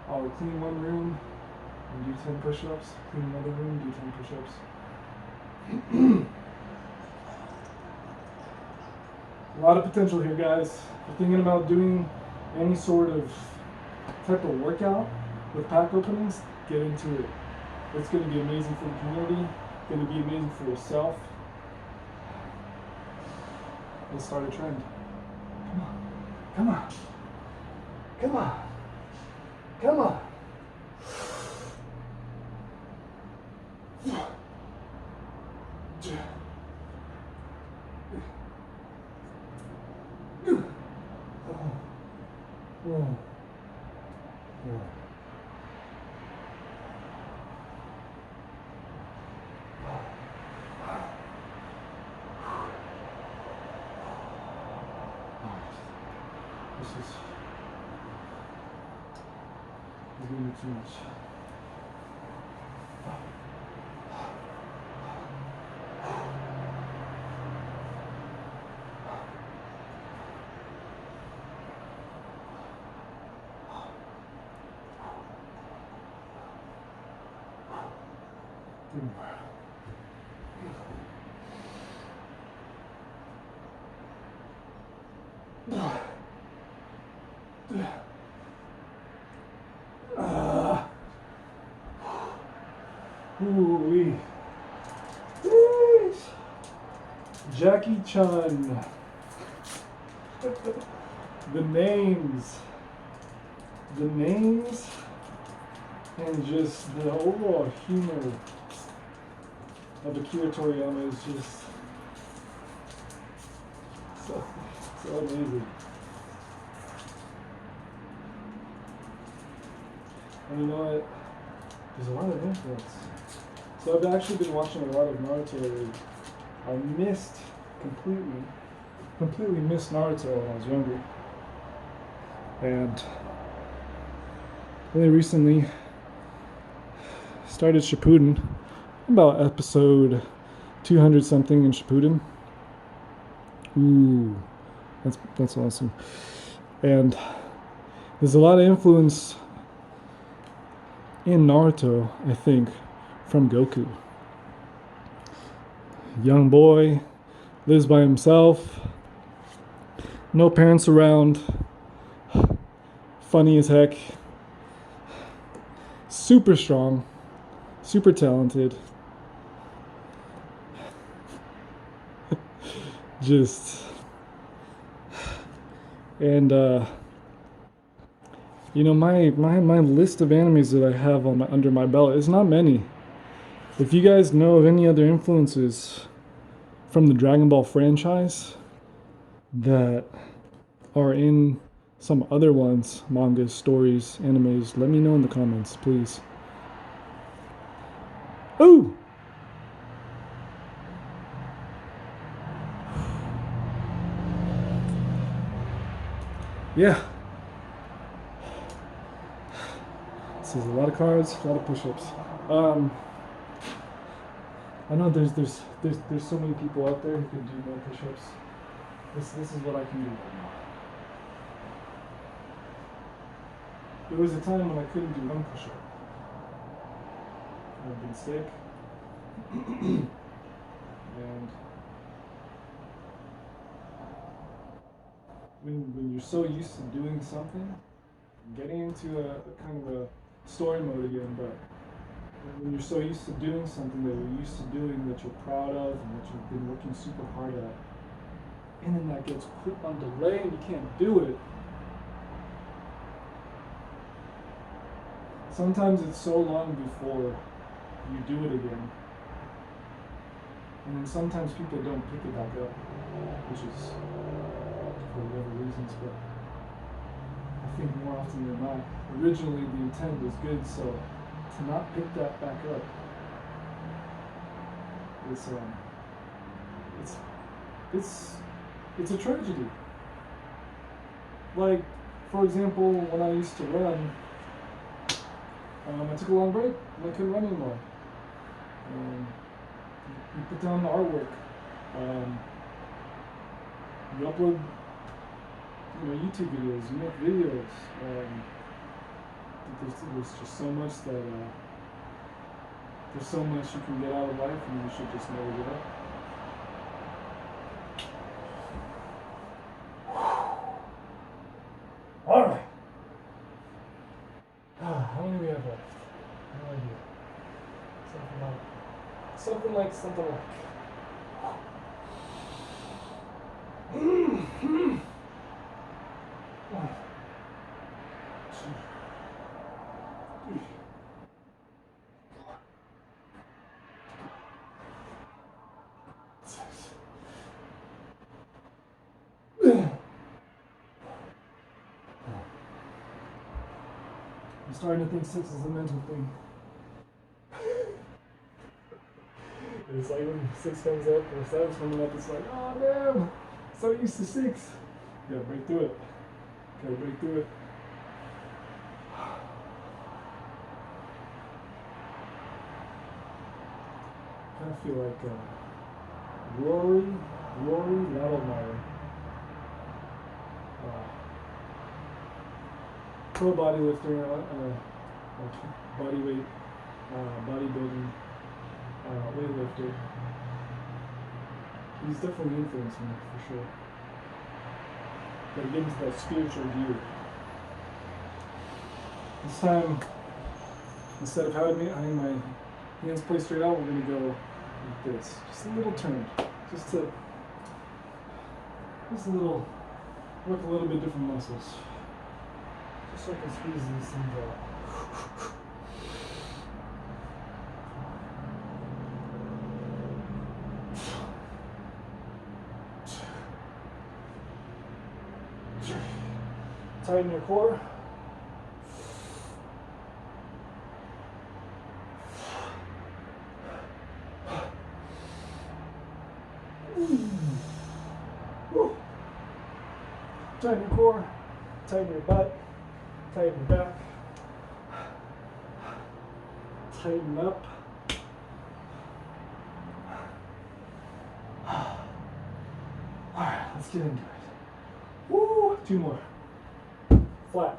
I would clean one room and do 10 push-ups. Clean another room, do 10 push-ups. A lot of potential here, guys. If you're thinking about doing any sort of type of workout with pack openings, get into it. It's going to be amazing for the community. It's going to be amazing for yourself. Let's start a trend. Come on. Come on. Come on. Come on. This is gonna be too much. Ooh-wee. Jackie Chan. The names, and just the overall humor of Akira Toriyama is just so amazing. And you know what? There's a lot of influence. So I've actually been watching a lot of Naruto lately. I completely missed Naruto when I was younger. And really recently started Shippuden, about episode 200 something in Shippuden. Ooh, that's awesome. And there's a lot of influence in Naruto, I think, from Goku. Young boy, lives by himself, no parents around, funny as heck, super strong, super talented. Just, and you know, my list of animes that I have on under my belt is not many. If you guys know of any other influences from the Dragon Ball franchise that are in some other ones, mangas, stories, animes, let me know in the comments, please. Ooh! Yeah. This is a lot of cards, a lot of push-ups. I know there's so many people out there who can do more push-ups. This is what I can do right now. There was a time when I couldn't do one push-up. I've been sick. And when you're so used to doing something, getting into a kind of a story mode again, but when you're so used to doing something that you're used to doing, that you're proud of, and that you've been working super hard at, and then that gets put on delay and you can't do it, sometimes it's so long before you do it again. And then sometimes people don't pick it back up, which is for whatever reasons, but I think more often than not, originally the intent was good, so to not pick that back up, it's a tragedy. Like, for example, when I used to run, I took a long break and I couldn't run anymore. You put down the artwork. You upload, YouTube videos. You make videos. There's just so much that there's so much you can get out of life, and you should just never give up. All right. How many do we have left? No idea. Something like. I'm starting to think 6 is a mental thing. It's like when 6 comes up or 7's coming up, it's like, oh damn, so used to 6. You gotta break through it. I kind of feel like Rory Lattlemeyer, pro bodylifter, bodyweight, bodybuilding, weightlifter. He's definitely influenced me, for sure. But it gives that spiritual view. This time, instead of having my hands placed straight out, we're going to go like this. Just a little turn. Just a little, work a little bit different muscles. Just so I can squeeze these things out. Tighten your core. Tighten your core, tighten your butt, tighten your back, tighten up. Alright, let's get into it. Woo! 2 more. Flat.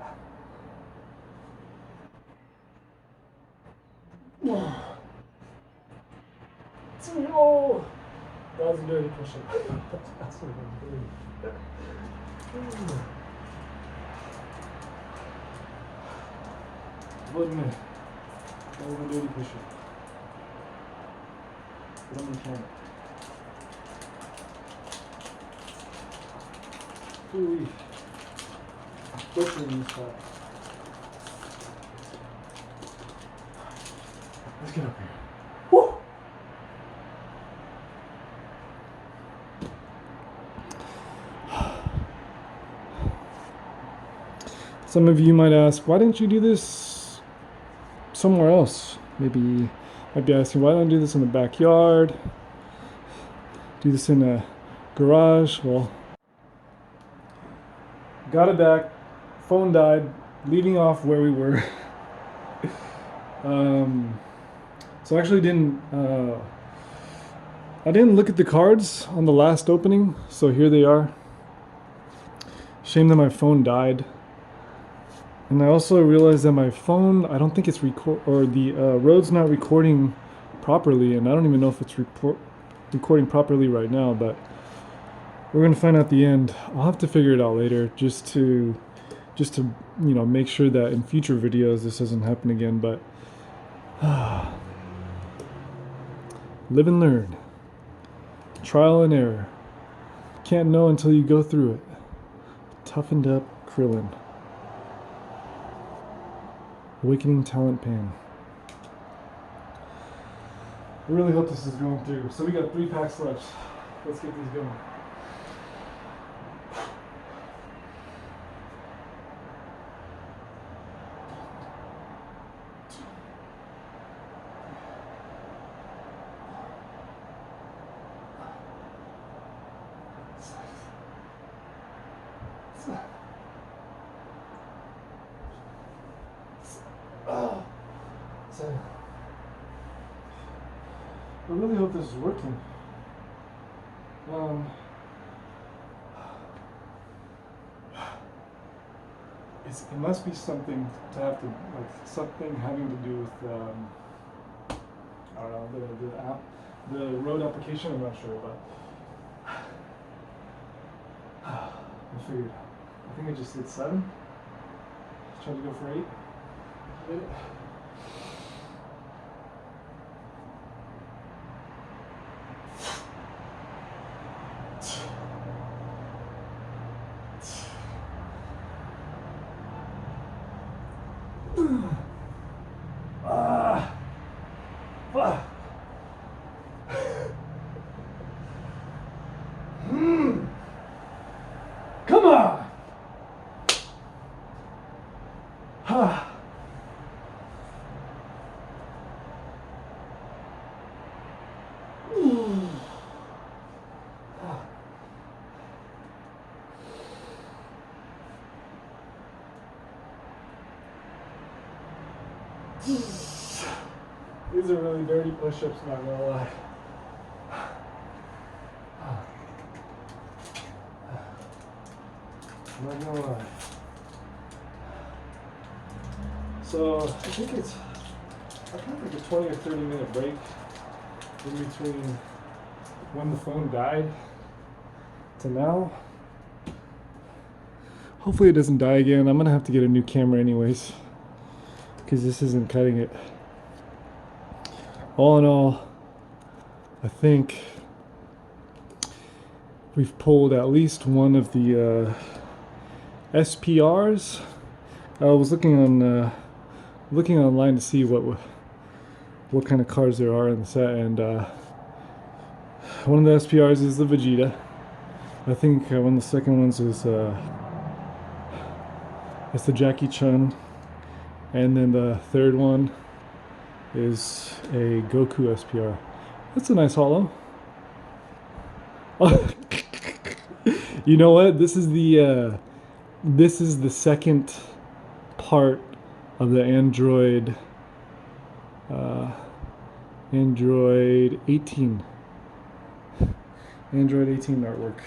Oh! That was a dirty push-up. That's what I'm doing. 1 minute. Over dirty push-up. Put on the camera. Ooh, butchering this part. Let's get up here. Woo! Some of you might ask, why didn't you do this somewhere else? Maybe might be asking, why don't I do this in the backyard? Do this in a garage? Well, got it back. Phone died. Leaving off where we were. So I actually I didn't look at the cards on the last opening. So here they are. Shame that my phone died. And I also realized that my phone, I don't think it's the Rode's not recording properly, and I don't even know if it's recording properly right now, but we're gonna find out at the end. I'll have to figure it out later, just to make sure that in future videos this doesn't happen again. But live and learn, trial and error. Can't know until you go through it. Toughened up Krillin. Awakening Talent Pan. I really hope this is going through. So we got 3 packs left. Let's get these going. So, I really hope this is working. It must be something something having to do with I don't know, the app, the Rode application. I'm not sure, but I figured. I think I just did 7. Tried to go for 8. Did it. Come on! These are really dirty push-ups, not gonna lie. Not gonna lie. So I think I kind of like a 20 or 30 minute break in between when the phone died to now. Hopefully it doesn't die again. I'm gonna have to get a new camera anyways, because this isn't cutting it. All in all, I think we've pulled at least one of the SPRs. I was looking online to see what kind of cards there are in the set, and one of the SPRs is the Vegeta. I think one of the second ones is it's the Jackie Chun, and then the third one is a Goku SPR. That's a nice holo. You know what? This is the second part of the Android 18 artwork.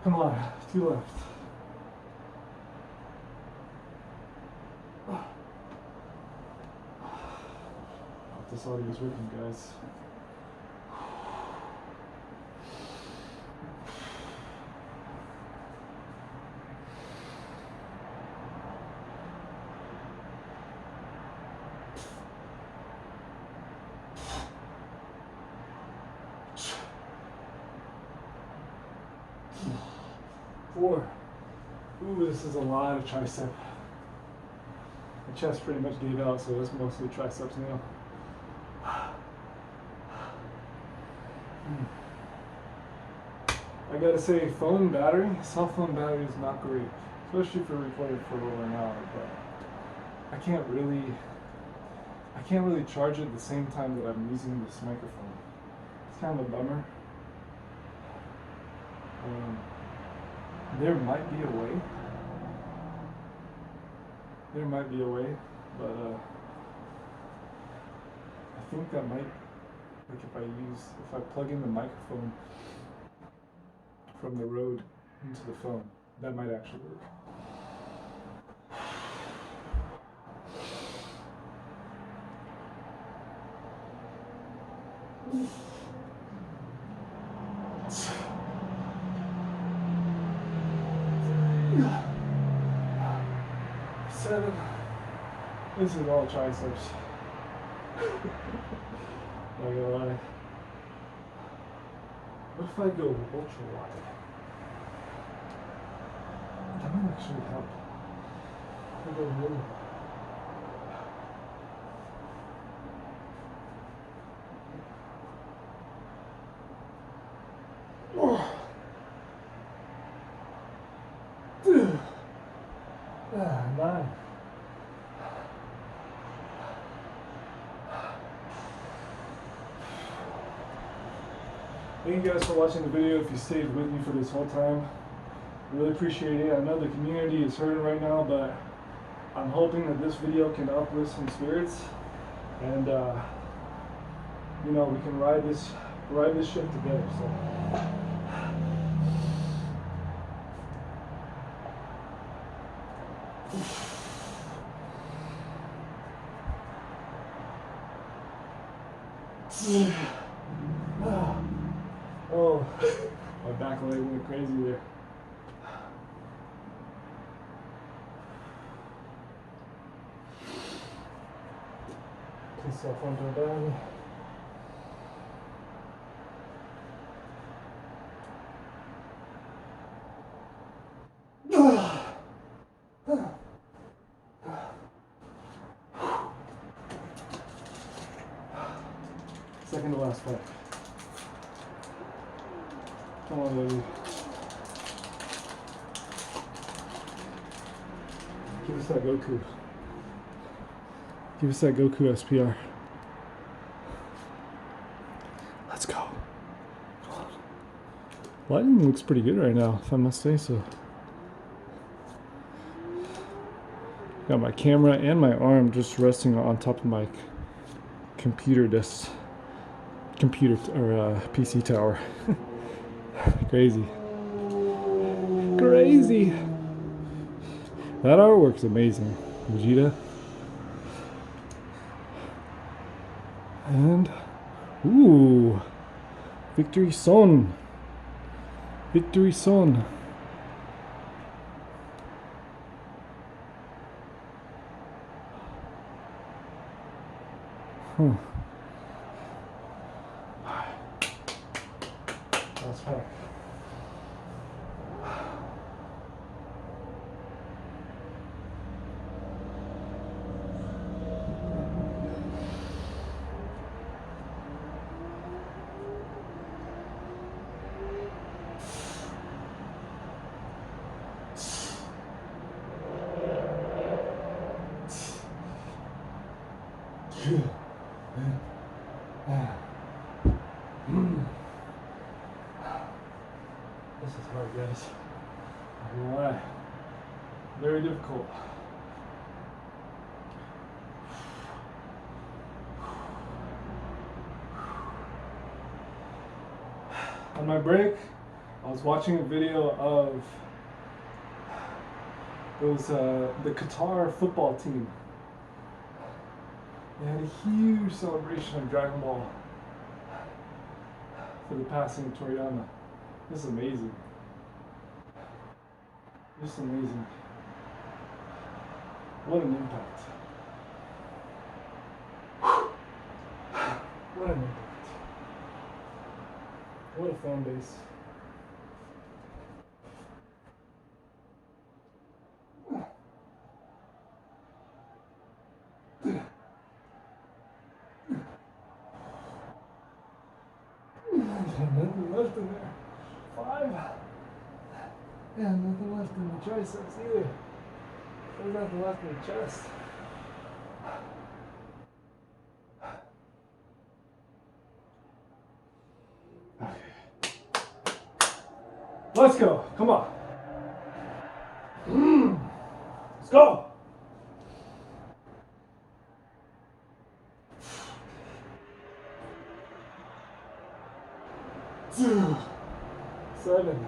Come on, 2 left. Hope this audio is working, guys. 4. Ooh, this is a lot of tricep. My chest pretty much gave out, so it's mostly triceps now. I gotta say, phone battery, cell phone battery is not great, especially for recording for over an hour, but I can't really charge it at the same time that I'm using this microphone. It's kind of a bummer. There might be a way. But I think that might, like if I plug in the microphone from the road into the phone, that might actually work. Seven. This is all triceps. Not gonna lie. What if I go ultra wide? That might actually help. If I go really wide. Nine. Thank you guys for watching the video. If you stayed with me for this whole time, really appreciate it. I know the community is hurting right now, but I'm hoping that this video can uplift some spirits, and you know, we can ride this ship together. So. Oh, my back leg went crazy there. Please cell phone don't die on me. Second to last fight. Come on, baby. Give us that Goku. Give us that Goku SPR. Let's go. Lighting looks pretty good right now, if I must say so. Got my camera and my arm just resting on top of my computer desk. PC tower. Crazy. That artwork's amazing. Vegeta. And ooh, Victory Son. Huh. That's right. This is hard, guys. I'm not gonna lie. Very difficult. On my break, I was watching a video of the Qatar football team. They had a huge celebration of Dragon Ball for the passing of Toriyama. This is amazing. Just amazing. What an impact. What an impact. What a fan base. Nothing left in there. 5. Yeah, nothing left in the triceps either. There's nothing left in the chest. Okay. Let's go. Come on. Let's go. 2, 7.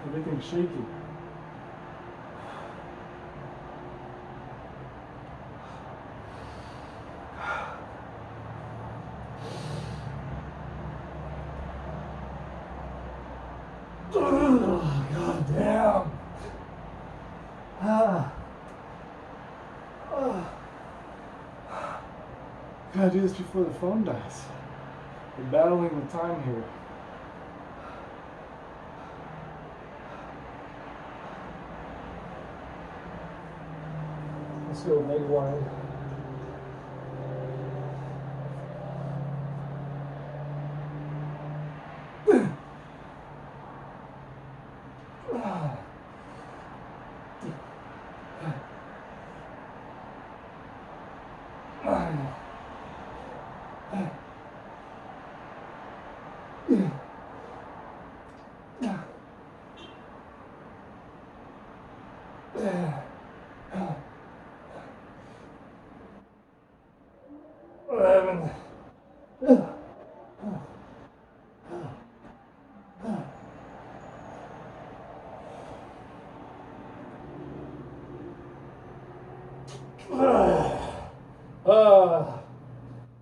Everything's shaky. Oh, God damn. Gotta do this before the phone dies. We're battling the time here. Let's go leg wide.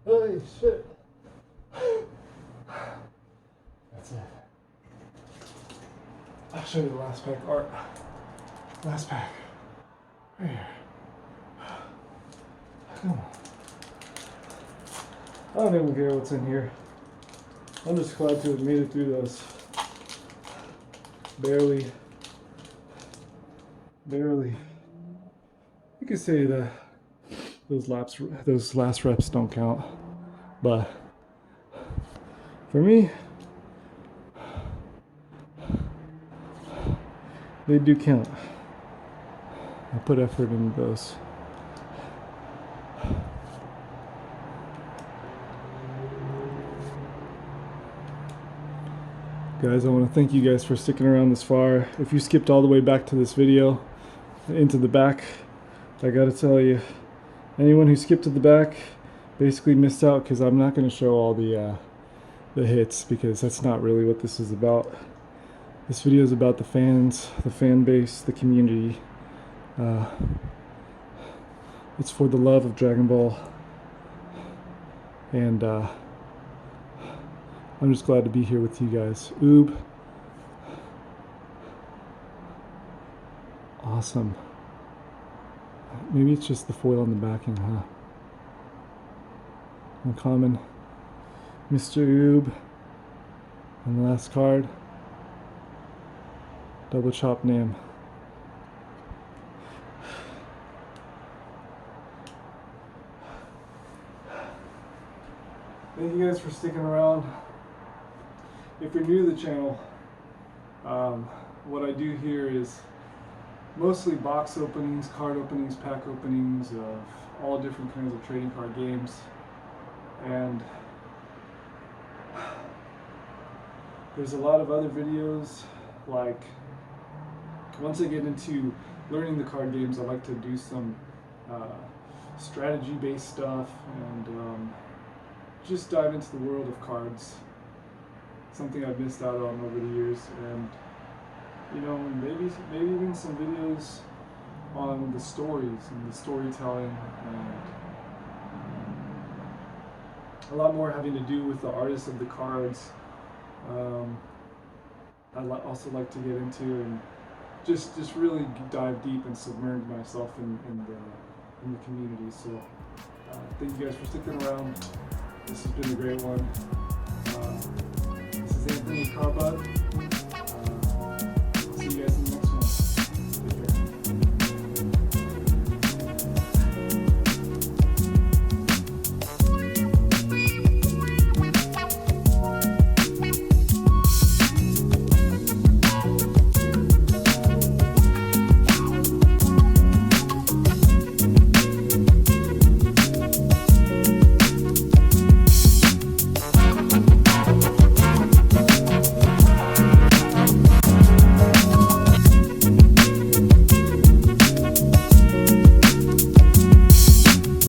Holy shit. That's it. I'll show you the last pack art. Last pack. Right here. Come on. I don't even care what's in here. I'm just glad to have made it through those. Barely. You could say that those last reps don't count, but for me, they do count. I put effort into those. Guys, I want to thank you guys for sticking around this far. If you skipped all the way back to this video, into the back, I gotta tell you, anyone who skipped to the back basically missed out, because I'm not going to show all the hits, because that's not really what this is about. This video is about the fans, the fan base, the community. It's for the love of Dragon Ball, and I'm just glad to be here with you guys. Oob. Awesome. Maybe it's just the foil on the backing, huh? Uncommon. Mr. Oob. And the last card. Double chop name. Thank you guys for sticking around. If you're new to the channel, what I do here is mostly box openings, card openings, pack openings of all different kinds of trading card games. And there's a lot of other videos, like once I get into learning the card games, I like to do some strategy based stuff and just dive into the world of cards. Something I've missed out on over the years, and you know, maybe even some videos on the stories and the storytelling, and a lot more having to do with the artists of the cards. I'd also like to get into and just really dive deep and submerge myself in the community. So thank you guys for sticking around. This has been a great one. This is Anthony Carbug. See you guys in the next